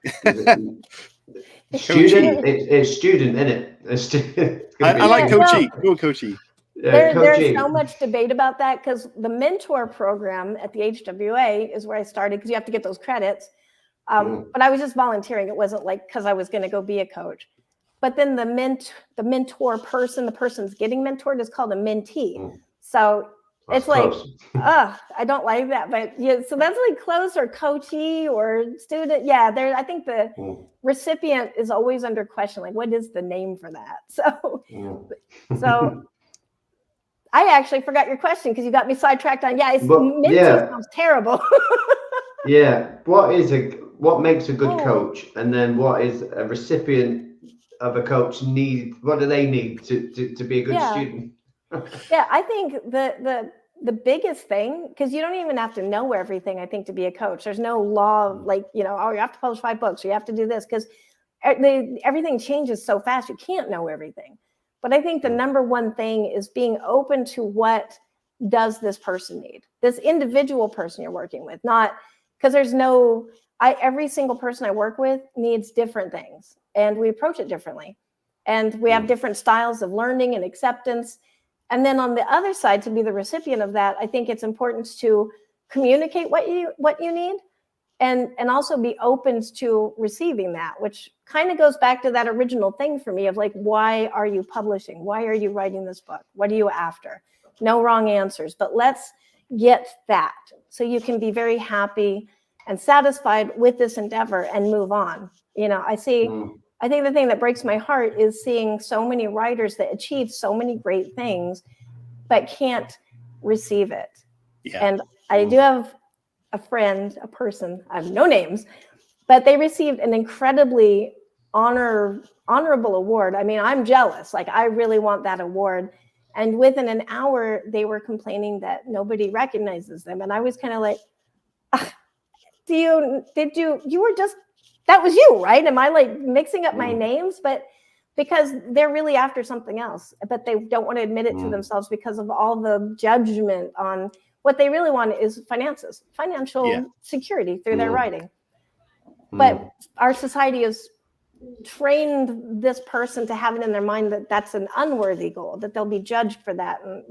student? It's student, isn't it? I like coachee. Go coachie. There's so much debate about that, because the mentor program at the HWA is where I started, because you have to get those credits. But I was just volunteering. It wasn't like because I was going to go be a coach. But then the mentor person, the person's getting mentored, is called a mentee. So it's like, I don't like that. But yeah, so that's like close, or coachee or student. Yeah, I think the recipient is always under question. Like, what is the name for that? So I actually forgot your question, because you got me sidetracked on, mentee sounds terrible. Yeah. What makes a good coach? And then what is a recipient of a coach need? What do they need to be a good student? Yeah, I think the biggest thing, because you don't even have to know everything, I think, to be a coach. There's no law like, you have to publish 5 books, or you have to do this, because everything changes so fast. You can't know everything. But I think the number one thing is being open to what does this person need, this individual person you're working with, not because every single person I work with needs different things, and we approach it differently, and we have different styles of learning and acceptance. And then on the other side, to be the recipient of that, I think it's important to communicate what you need, and also be open to receiving that, which kind of goes back to that original thing for me of like, why are you publishing? Why are you writing this book? What are you after? No wrong answers, but let's get that so you can be very happy and satisfied with this endeavor and move on. I think the thing that breaks my heart is seeing so many writers that achieve so many great things, but can't receive it. Yeah. And I do have a person, I have no names, but they received an incredibly honorable award. I mean, I'm jealous. Like, I really want that award. And within an hour, they were complaining that nobody recognizes them. And I was kind of like, you were just, that was you, right? Am I like mixing up my names? But because they're really after something else, but they don't want to admit it to themselves because of all the judgment on what they really want is financial security through their writing. But our society has trained this person to have it in their mind that that's an unworthy goal, that they'll be judged for that. And,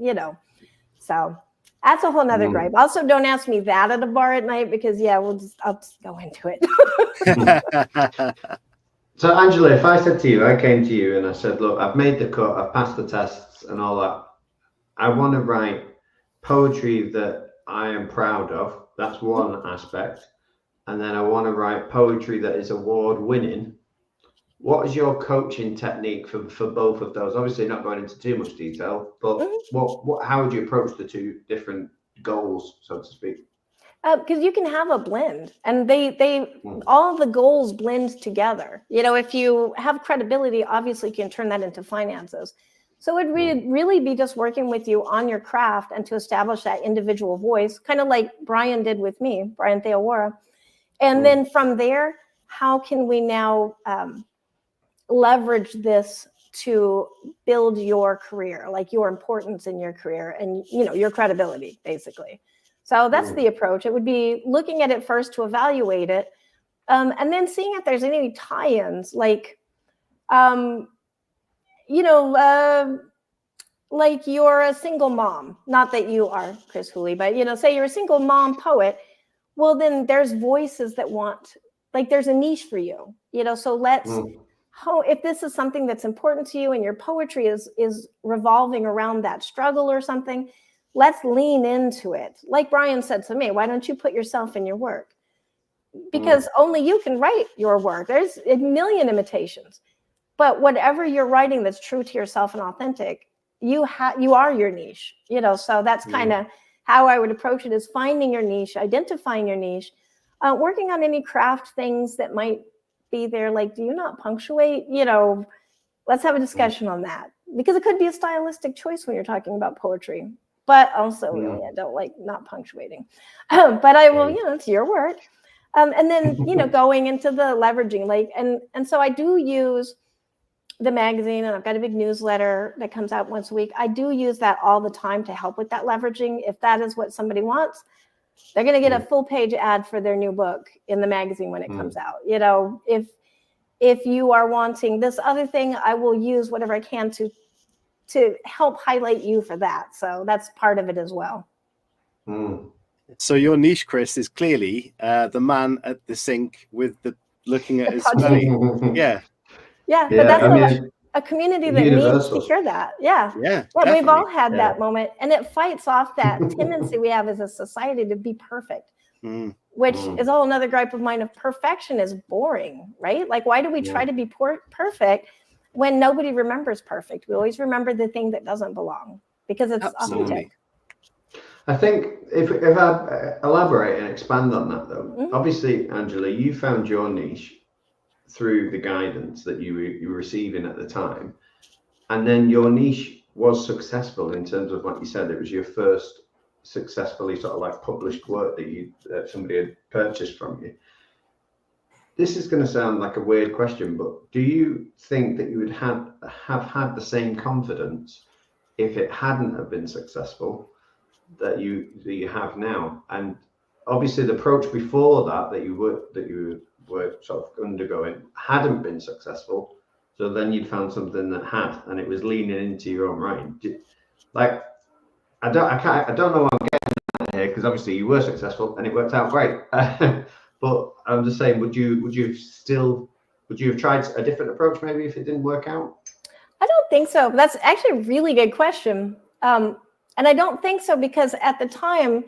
so that's a whole nother gripe. Also, don't ask me that at a bar at night because, I'll just go into it. So, Angela, if I said to you, I came to you and I said, look, I've made the cut, I've passed the tests and all that. I want to write poetry that I am proud of. That's one aspect. And then I want to write poetry that is award winning. What is your coaching technique for both of those? Obviously, not going into too much detail, but how would you approach the two different goals, so to speak? Because you can have a blend, and they all the goals blend together. If you have credibility, obviously you can turn that into finances. So it would really be just working with you on your craft and to establish that individual voice, kind of like Brian did with me, Brian Theowara. And then from there, how can we now leverage this to build your career, like your importance in your career and, your credibility, basically. So that's the approach. It would be looking at it first to evaluate it, and then seeing if there's any tie-ins, like, like you're a single mom. Not that you are, Chris Hooley, but, say you're a single mom poet. Well, then there's voices that there's a niche for you, so let's, if this is something that's important to you and your poetry is revolving around that struggle or something, let's lean into it. Like Brian said to me, why don't you put yourself in your work? Because only you can write your work. There's a million imitations, but whatever you're writing that's true to yourself and authentic, you are your niche, so that's kind of how I would approach it, is finding your niche, identifying your niche, working on any craft things that might be there. Like, do you not punctuate? Let's have a discussion on that, because it could be a stylistic choice when you're talking about poetry. But also, really, I don't like not punctuating. But I will, it's your work. And then, going into the leveraging, and so I do use the magazine, and I've got a big newsletter that comes out once a week. I do use that all the time to help with that leveraging. If that is what somebody wants, they're going to get a full page ad for their new book in the magazine when it comes out. If you are wanting this other thing, I will use whatever I can to help highlight you for that. So that's part of it as well. So your niche, Chris, is clearly the man at the sink with looking at his belly. Yeah, but that's a community that needs to hear that. Yeah, we've all had that moment, and it fights off that tendency we have as a society to be perfect, which is all another gripe of mine. Of perfection is boring, right? Like, why do we try to be perfect when nobody remembers perfect? We always remember the thing that doesn't belong because it's authentic. I think if I elaborate and expand on that, though, obviously, Angela, you found your niche through the guidance that you were receiving at the time, and then your niche was successful in terms of, like you said, it was your first successfully sort of like published work that somebody had purchased from you. This is going to sound like a weird question, but do you think that you would have had the same confidence if it hadn't have been successful that you have now? And obviously, the approach before that you were sort of undergoing hadn't been successful, so then you'd found something that had, and it was leaning into your own writing. I don't know what I'm getting at here, because obviously you were successful and it worked out great. But I'm just saying, would you have tried a different approach maybe if it didn't work out? I don't think so. That's actually a really good question. And I don't think so, because at the time,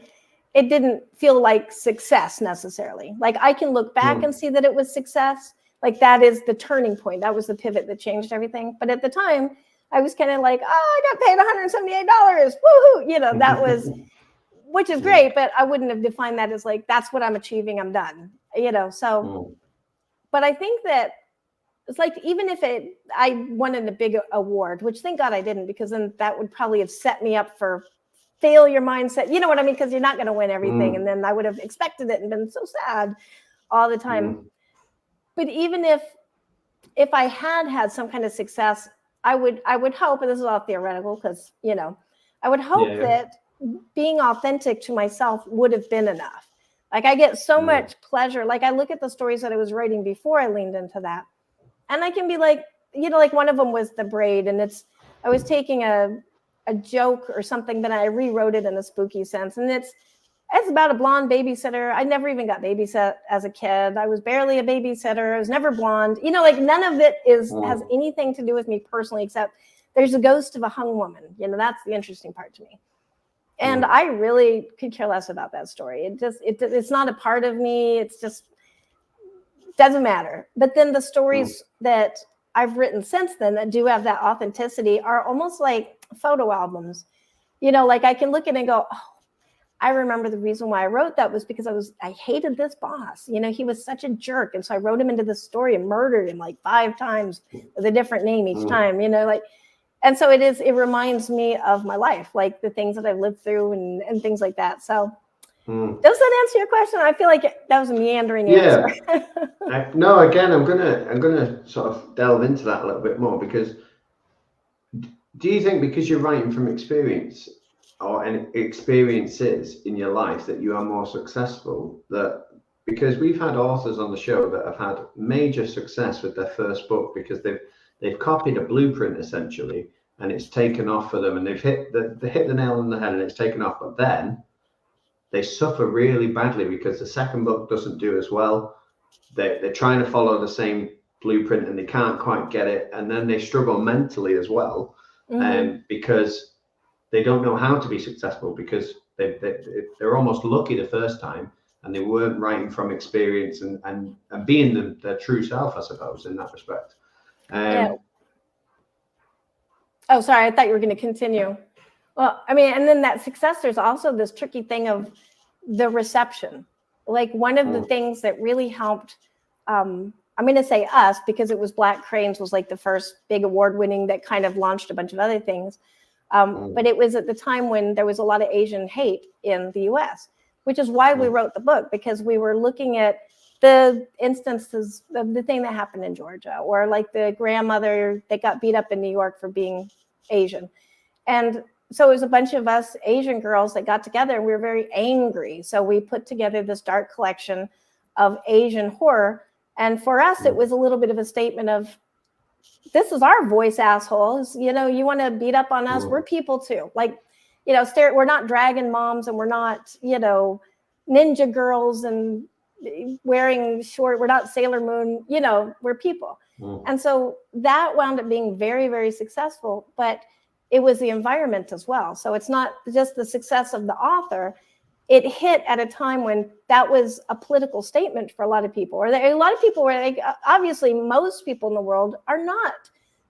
it didn't feel like success necessarily. Like, I can look back and see that it was success. Like, that is the turning point. That was the pivot that changed everything. But at the time, I was kind of like, I got paid $178. Woohoo! That was, which is great, but I wouldn't have defined that as like, that's what I'm achieving, I'm done. So, but I think that it's like, even if I won a big award, which thank God I didn't, because then that would probably have set me up for failure mindset. You know what I mean? Because you're not going to win everything. And then I would have expected it and been so sad all the time. But even if I had some kind of success, I would hope, and this is all theoretical, because, I would hope that being authentic to myself would have been enough. Like I get so much pleasure. Like I look at the stories that I was writing before I leaned into that. And I can be like, like one of them was the braid. And I was taking a joke or something, but I rewrote it in a spooky sense. And it's about a blonde babysitter. I never even got babysat as a kid. I was barely a babysitter. I was never blonde. Like none of it has anything to do with me personally, except there's a ghost of a hung woman. That's the interesting part to me. And I really could care less about that story. It's not a part of me. It's just doesn't matter. But then the stories that I've written since then that do have that authenticity are almost like photo albums. Like I can look at it and go, oh, I remember the reason why I wrote that was because I hated this boss. He was such a jerk. And so I wrote him into this story and murdered him like 5 times with a different name each time, and so it reminds me of my life, like the things that I've lived through and things like that. So does that answer your question? I feel like that was a meandering answer. No, again, I'm gonna sort of delve into that a little bit more, because do you think because you're writing from experience or experiences in your life that you are more successful? Because we've had authors on the show that have had major success with their first book because they've copied a blueprint essentially, and it's taken off for them, and they've hit the nail on the head and it's taken off. But then they suffer really badly because the second book doesn't do as well. They're trying to follow the same blueprint and they can't quite get it, and then they struggle mentally as well, because they don't know how to be successful, because they're almost lucky the first time and they weren't writing from experience and being their true self, I suppose, in that respect. Oh, sorry. I thought you were going to continue. Well, I mean, and then that success, there's also this tricky thing of the reception. Like one of the things that really helped, I'm going to say us, because it was Black Cranes was like the first big award winning that kind of launched a bunch of other things. But it was at the time when there was a lot of Asian hate in the US, which is why we wrote the book, because we were looking at the instances of the thing that happened in Georgia, or like the grandmother that got beat up in New York for being Asian. And so it was a bunch of us Asian girls that got together and we were very angry. So we put together this dark collection of Asian horror. And for us, it was a little bit of a statement of, this is our voice, assholes. You want to beat up on us. We're people too. Like, we're not dragon moms and we're not, ninja girls and wearing short, we're not Sailor Moon, we're people. And so that wound up being very, very successful, but it was the environment as well. So it's not just the success of the author. It hit at a time when that was a political statement for a lot of people, or a lot of people were like, obviously most people in the world are not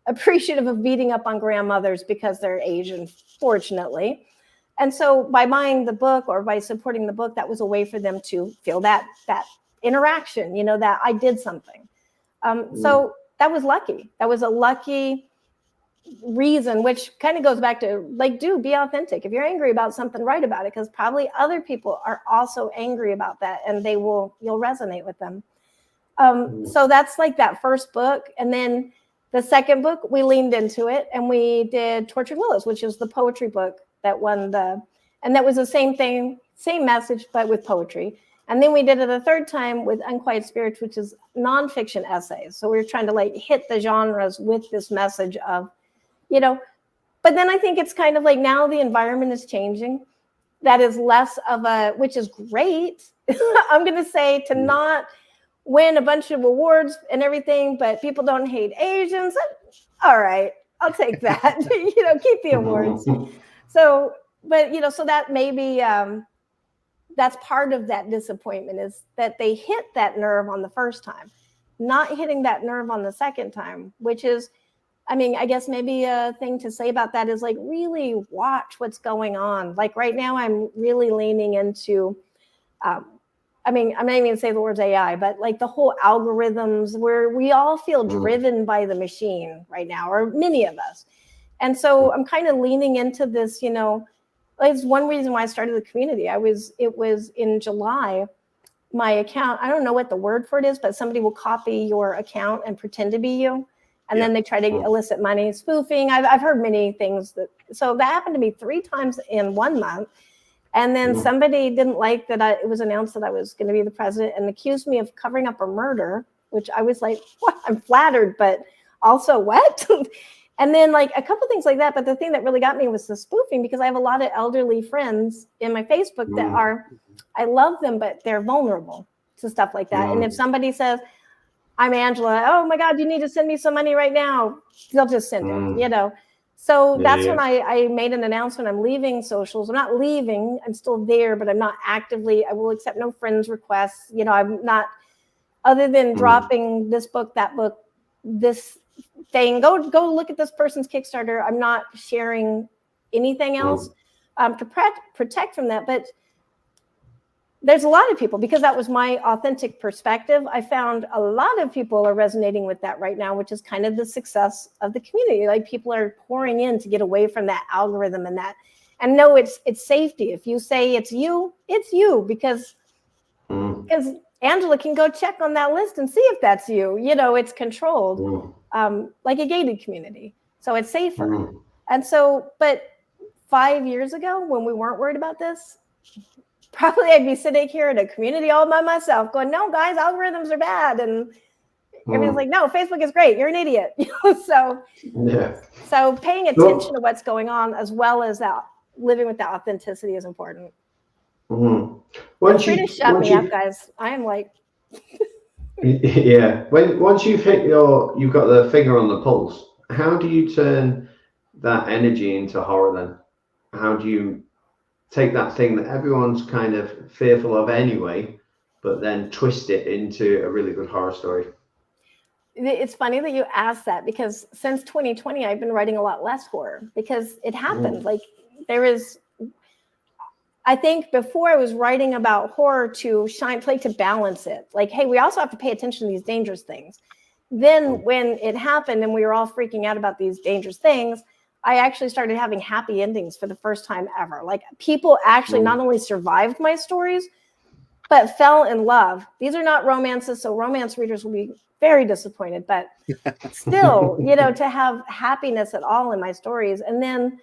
appreciative of beating up on grandmothers because they're Asian, fortunately. And so by buying the book or by supporting the book, that was a way for them to feel that interaction, that I did something. So that was lucky. That was a lucky reason, which kind of goes back to like, be authentic. If you're angry about something, write about it, because probably other people are also angry about that and you'll resonate with them. So that's like that first book. And then the second book, we leaned into it and we did Tortured Willows, which is the poetry book that won and that was the same thing, same message, but with poetry. And then we did it a third time with Unquiet Spirits, which is nonfiction essays. So we were trying to like hit the genres with this message of, but then I think it's kind of like now the environment is changing. That is less of which is great. I'm going to say, to not win a bunch of awards and everything, but people don't hate Asians. All right, I'll take that. Keep the awards. So, but, so that maybe that's part of that disappointment, is that they hit that nerve on the first time, not hitting that nerve on the second time, which is, I guess maybe a thing to say about that is like really watch what's going on. Like right now, I'm really leaning into, I'm not even gonna say the words AI, but like the whole algorithms where we all feel driven by the machine right now, or many of us. And so I'm kind of leaning into this, it's one reason why I started the community. It was in July, my account, I don't know what the word for it is, but somebody will copy your account and pretend to be you. And then they try to elicit money, spoofing. I've heard many things so that happened to me 3 times in 1 month. And then somebody didn't like that it was announced that I was going to be the president and accused me of covering up a murder, which I was like, what? I'm flattered, but also what? And then like a couple things like that. But the thing that really got me was the spoofing, because I have a lot of elderly friends in my Facebook that I love them, but they're vulnerable to stuff like that. And if somebody says, I'm Angela, oh my God, you need to send me some money right now, they'll just send it, So that's when I made an announcement. I'm leaving socials. I'm not leaving. I'm still there, but I'm not actively. I will accept no friends requests. I'm not, other than dropping this book, that book, this thing. Go look at this person's Kickstarter. I'm not sharing anything else to protect from that. But there's a lot of people, because that was my authentic perspective. I found a lot of people are resonating with that right now, which is kind of the success of the community. Like people are pouring in to get away from that algorithm and know it's safety. If you say it's you, because Angela can go check on that list and see if that's you. It's controlled, like a gated community. So it's safer. And so, but 5 years ago, when we weren't worried about this, probably I'd be sitting here in a community all by myself going, no, guys, algorithms are bad. And everyone's like, no, Facebook is great. You're an idiot. So paying attention to what's going on, as well as that living with that authenticity, is important. Feel free to shut me up, guys. I am like... Once you've you've got the finger on the pulse, how do you turn that energy into horror then? How do you take that thing that everyone's kind of fearful of anyway, but then twist it into a really good horror story? It's funny that you asked that, because since 2020, I've been writing a lot less horror, because it happened. Like I think before I was writing about horror to to balance it. Like, hey, we also have to pay attention to these dangerous things. Then when it happened and we were all freaking out about these dangerous things, I actually started having happy endings for the first time ever. Like people actually not only survived my stories, but fell in love. These are not romances, so romance readers will be very disappointed, but still, to have happiness at all in my stories. And then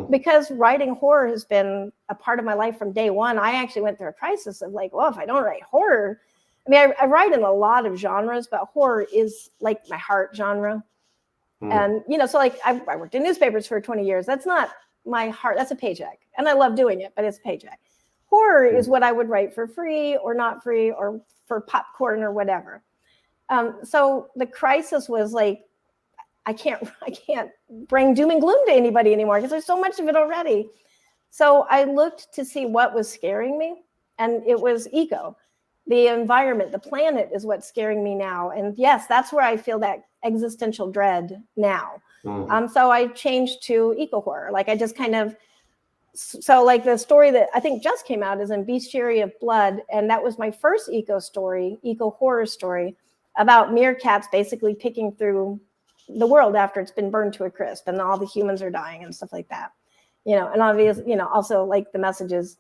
because writing horror has been a part of my life from day one, I actually went through a crisis of like, well, if I don't write horror, I mean, I write in a lot of genres, but horror is like my heart genre. And, so like I worked in newspapers for 20 years. That's not my heart. That's a paycheck. And I love doing it, but it's a paycheck. Horror is what I would write for free or not free or for popcorn or whatever. So the crisis was like, I can't bring doom and gloom to anybody anymore because there's so much of it already. So I looked to see what was scaring me, and it was eco. The environment, the planet is what's scaring me now. And yes, that's where I feel that existential dread now. So I changed to eco horror. Like I just kind of, so like the story that I think just came out is in Bestiary of Blood. And that was my first eco horror story about meerkats basically picking through the world after it's been burned to a crisp and all the humans are dying and stuff like that. And obviously, also like the messages,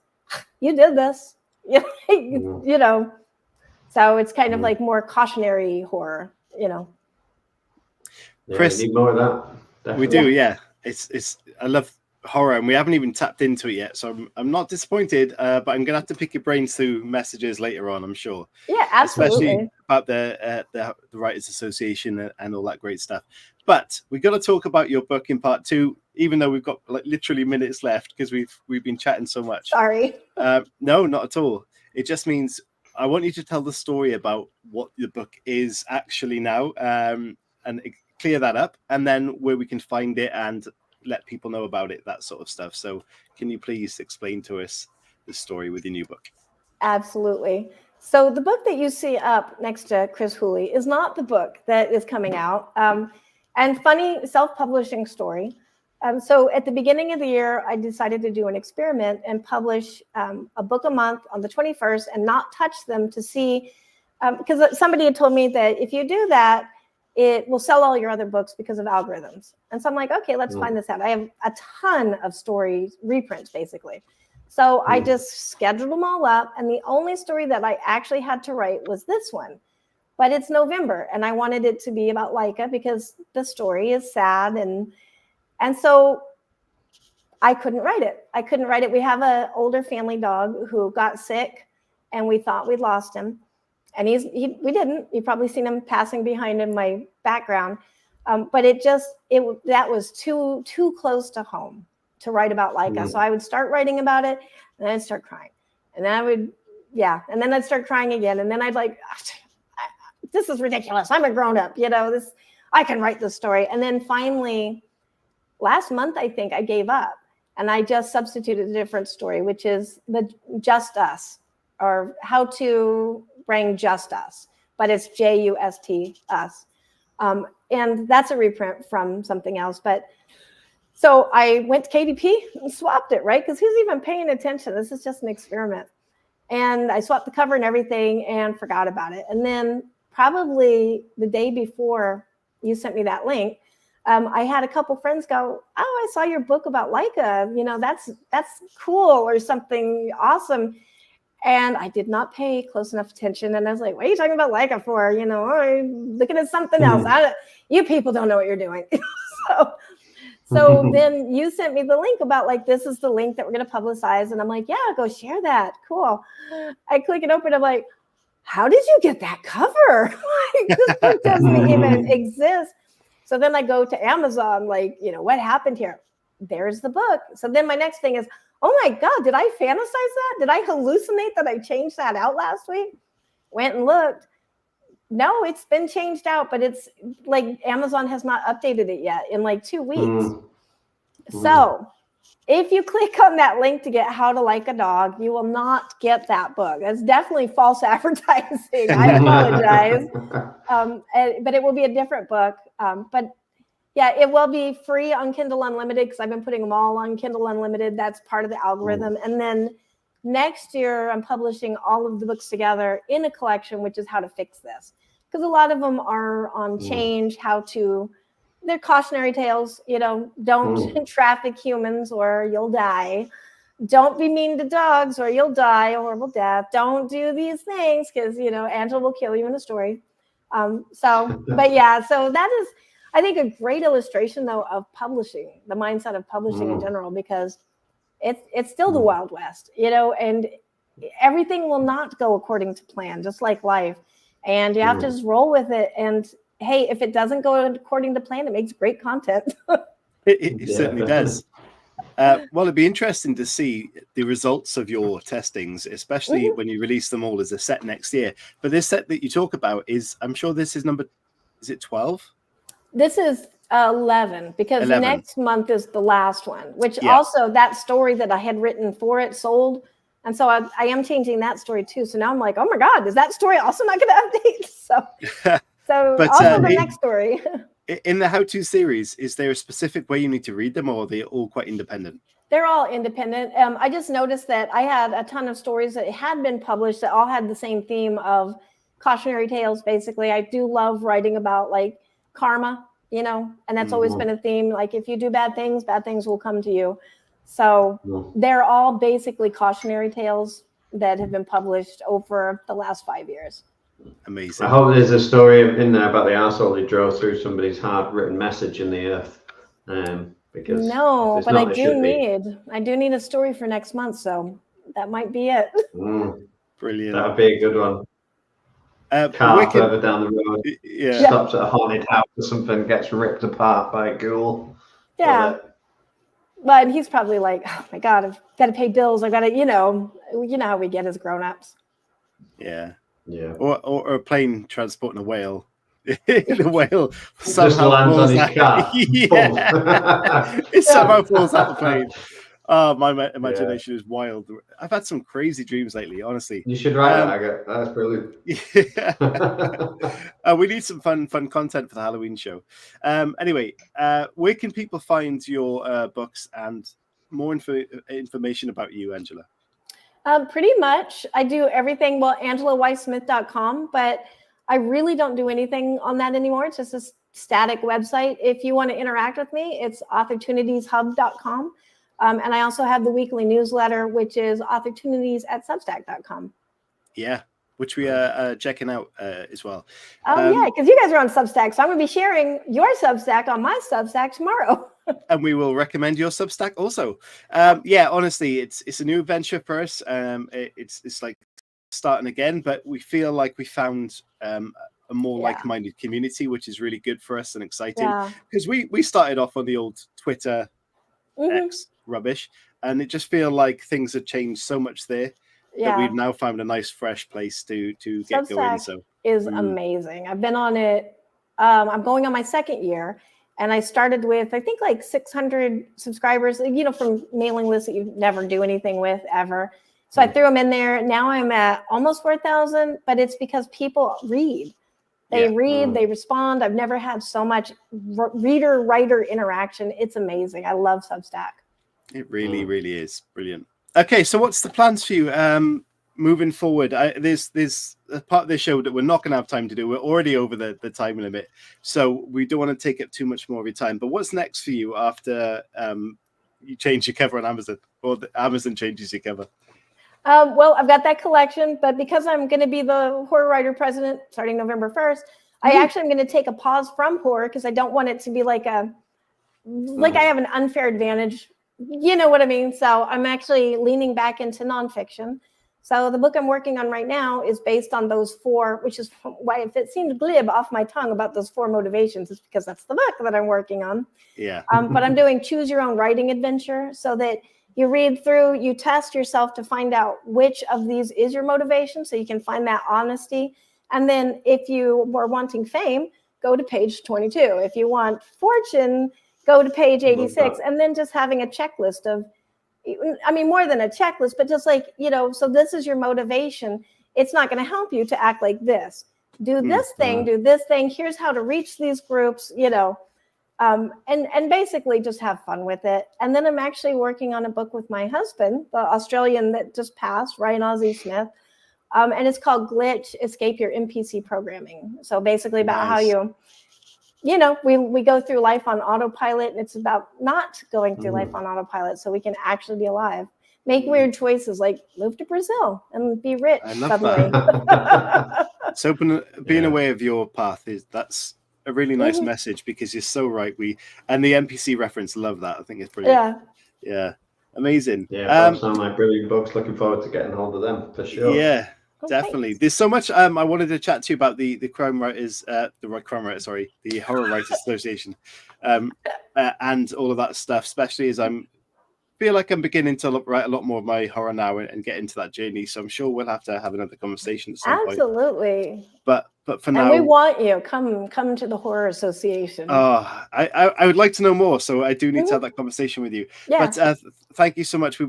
you did this. So it's kind of like more cautionary horror, Chris, need more of that. Definitely. We do, yeah. It's I love horror, and we haven't even tapped into it yet, so I'm not disappointed, but I'm gonna have to pick your brains through messages later on, I'm sure. Yeah, absolutely. Especially about the Writers Association and all that great stuff. But we got to talk about your book in part 2, even though we've got like literally minutes left because we've been chatting so much. Sorry. No, not at all. It just means I want you to tell the story about what the book is actually now, and clear that up, and then where we can find it and let people know about it, that sort of stuff. So can you please explain to us the story with your new book? Absolutely. So the book that you see up next to Chris Hooley is not the book that is coming out. And funny self-publishing story. So at the beginning of the year, I decided to do an experiment and publish a book a month on the 21st and not touch them to see, because somebody had told me that if you do that, it will sell all your other books because of algorithms. And so I'm like, okay, let's find this out. I have a ton of stories, reprints basically. So I just scheduled them all up. And the only story that I actually had to write was this one. But it's November, and I wanted it to be about Laika because the story is sad. And so I couldn't write it. We have an older family dog who got sick, and we thought we'd lost him. And we didn't. You've probably seen him passing behind in my background. But that was too close to home to write about Laika. So I would start writing about it, and then I'd start crying. And then and then I'd start crying again. And then I'd like, this is ridiculous. I'm a grown up, I can write this story. And then finally, last month, I think I gave up, and I just substituted a different story, which is the Just Us, or how to bring just us, but it's JUST us. And that's a reprint from something else. But so I went to KDP and swapped it, right? Because who's even paying attention? This is just an experiment. And I swapped the cover and everything and forgot about it. And then probably the day before you sent me that link, I had a couple friends go, "Oh, I saw your book about Laika. That's cool," or something awesome. And I did not pay close enough attention. And I was like, "What are you talking about Laika for? I'm looking at something else. You people don't know what you're doing." So then you sent me the link about this is the link that we're going to publicize. And I'm like, yeah, go share that. Cool. I click it open. I'm like, how did you get that cover? This book doesn't even exist. So then I go to Amazon, what happened here? There's the book. So then my next thing is, oh my God, did I fantasize that? Did I hallucinate that I changed that out last week? Went and looked. No, it's been changed out, but it's Amazon has not updated it yet in 2 weeks. So if you click on that link to get How to Like a Dog, you will not get that book. That's definitely false advertising. I apologize. But it will be a different book. But yeah, it will be free on Kindle Unlimited because I've been putting them all on Kindle Unlimited. That's part of the algorithm. And then next year, I'm publishing all of the books together in a collection, which is How to Fix This. Because a lot of them are on change, they're cautionary tales, don't traffic humans or you'll die. Don't be mean to dogs or you'll die a horrible death. Don't do these things because, Angela will kill you in the story. So that is, I think, a great illustration, though, of publishing, the mindset of publishing in general, because it's still the Wild West, and everything will not go according to plan, just like life. And you have to just roll with it. And hey, if it doesn't go according to plan, it makes great content. It certainly does. Well, it'd be interesting to see the results of your testings, especially when you release them all as a set next year. But this set that you talk about I'm sure this is is it 12? This is 11, because next month is the last one, which also that story that I had written for it sold. And so I am changing that story too. So now I'm like, oh my God, is that story also not going to update? So but, also the next story. In the how-to series, is there a specific way you need to read them, or are they all quite independent? They're all independent. I just noticed that I had a ton of stories that had been published that all had the same theme of cautionary tales. Basically, I do love writing about karma, and that's always been a theme. If you do bad things will come to you. So they're all basically cautionary tales that have been published over the last 5 years. Amazing. I hope there's a story in there about the arsehole who drove through somebody's hard-written message in the earth. Because but I do need a story for next month, so that might be it. Brilliant. That would be a good one. Car further down the road, stops at a haunted house or something, gets ripped apart by a ghoul. Yeah. But he's probably like, oh my God, I've got to pay bills. I've got to, you know how we get as grown-ups. Yeah. Yeah. Or a plane transporting a whale. The whale just lands on his car. It somehow falls out the plane. Oh, my imagination is wild. I've had some crazy dreams lately, honestly. You should write that. That's brilliant. We need some fun content for the Halloween show. Anyway, where can people find your books and more information about you, Angela? Pretty much. I do everything. Well, AngelaWeissSmith.com, but I really don't do anything on that anymore. It's just a static website. If you want to interact with me, it's authortunitieshub.com. And I also have the weekly newsletter, which is authortunities@substack.com. Yeah, which we are checking out as well. Oh, yeah, because you guys are on Substack. So I'm going to be sharing your Substack on my Substack tomorrow. And we will recommend your Substack also. Yeah, honestly, it's a new adventure for us. It's like starting again, but we feel like we found a more like-minded community, which is really good for us and exciting, because we started off on the old Twitter X rubbish, and it just feel like things have changed so much there that we've now found a nice fresh place to get going. So is amazing. I've been on it. I'm going on my second year, and I started with I think like 600 subscribers, from mailing lists that you never do anything with ever. So I threw them in there. Now I'm at almost 4,000, but it's because people read. They read, they respond. I've never had so much reader-writer interaction. It's amazing. I love Substack. It really, really is brilliant. Okay, so what's the plans for you moving forward? There's a part of this show that we're not going to have time to do. We're already over the time limit, so we don't want to take up too much more of your time. But what's next for you after you change your cover on Amazon, or Amazon changes your cover? Well, I've got that collection, but because I'm going to be the horror writer president starting November 1st, I actually am going to take a pause from horror because I don't want it to be like I have an unfair advantage. You know what I mean? So I'm actually leaning back into nonfiction. So the book I'm working on right now is based on those 4, which is why if it seems glib off my tongue about those 4 motivations, it's because that's the book that I'm working on. Yeah. But I'm doing choose your own writing adventure so that you read through, you test yourself to find out which of these is your motivation so you can find that honesty. And then if you were wanting fame, go to page 22. If you want fortune, go to page 86. And then just having a checklist of, more than a checklist, but just like, so this is your motivation. It's not going to help you to act like this. Do this thing, do this thing. Here's how to reach these groups, and basically just have fun with it. And then I'm actually working on a book with my husband, the Australian that just passed, Ryan Ozzie Smith. And it's called Glitch, Escape Your NPC Programming. So basically about how we go through life on autopilot, and it's about not going through life on autopilot so we can actually be alive. Make weird choices like move to Brazil and be rich suddenly. So being aware of your path that's a really nice message, because you're so right. And the NPC reference, love that. I think it's brilliant. Yeah. Amazing. Yeah, both sound like brilliant books. Looking forward to getting hold of them for sure. Yeah, definitely. Thanks. There's so much I wanted to chat to you about the Horror Writers Association, and all of that stuff, especially as feel like I'm beginning to write a lot more of my horror now and get into that journey. So I'm sure we'll have to have another conversation at some point. Absolutely. But for now, we want you come to the Horror Association. I would like to know more, so I do need to have that conversation with you. Yeah. But thank you so much. We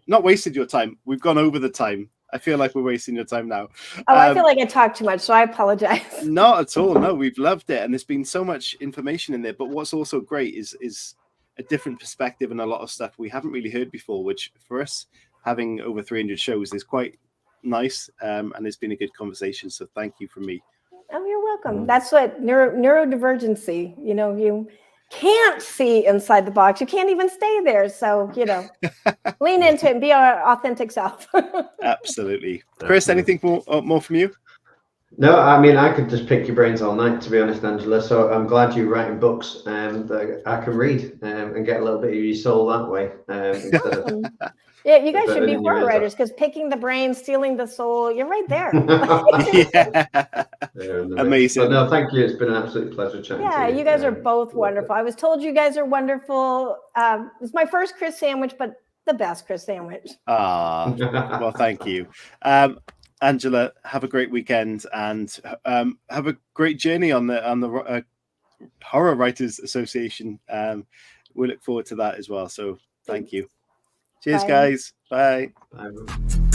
not wasted your time. We've gone over the time. I feel like we're wasting your time now. I feel like I talked too much, so I apologize. Not at all. No, we've loved it, and there's been so much information in there. But what's also great is a different perspective and a lot of stuff we haven't really heard before, which for us, having over 300 shows, is quite nice. And it's been a good conversation. So thank you from me. Oh, you're welcome. That's what neurodivergency, you can't see inside the box. You can't even stay there. So, lean into it and be our authentic self. Absolutely. Chris, anything more from you? No, I could just pick your brains all night, to be honest, Angela. So I'm glad you're writing books that I can read and get a little bit of your soul that way. Instead of yeah, you guys should be horror writers, because picking the brain, stealing the soul, you're right there. Amazing. But no, thank you. It's been an absolute pleasure chatting to you. Yeah, you guys are both wonderful. I was told you guys are wonderful. It's my first Chris sandwich, but the best Chris sandwich. Well, thank you. Angela, have a great weekend, and have a great journey on the Horror Writers Association. We look forward to that as well. So thank you. Cheers, guys. Bye. Bye.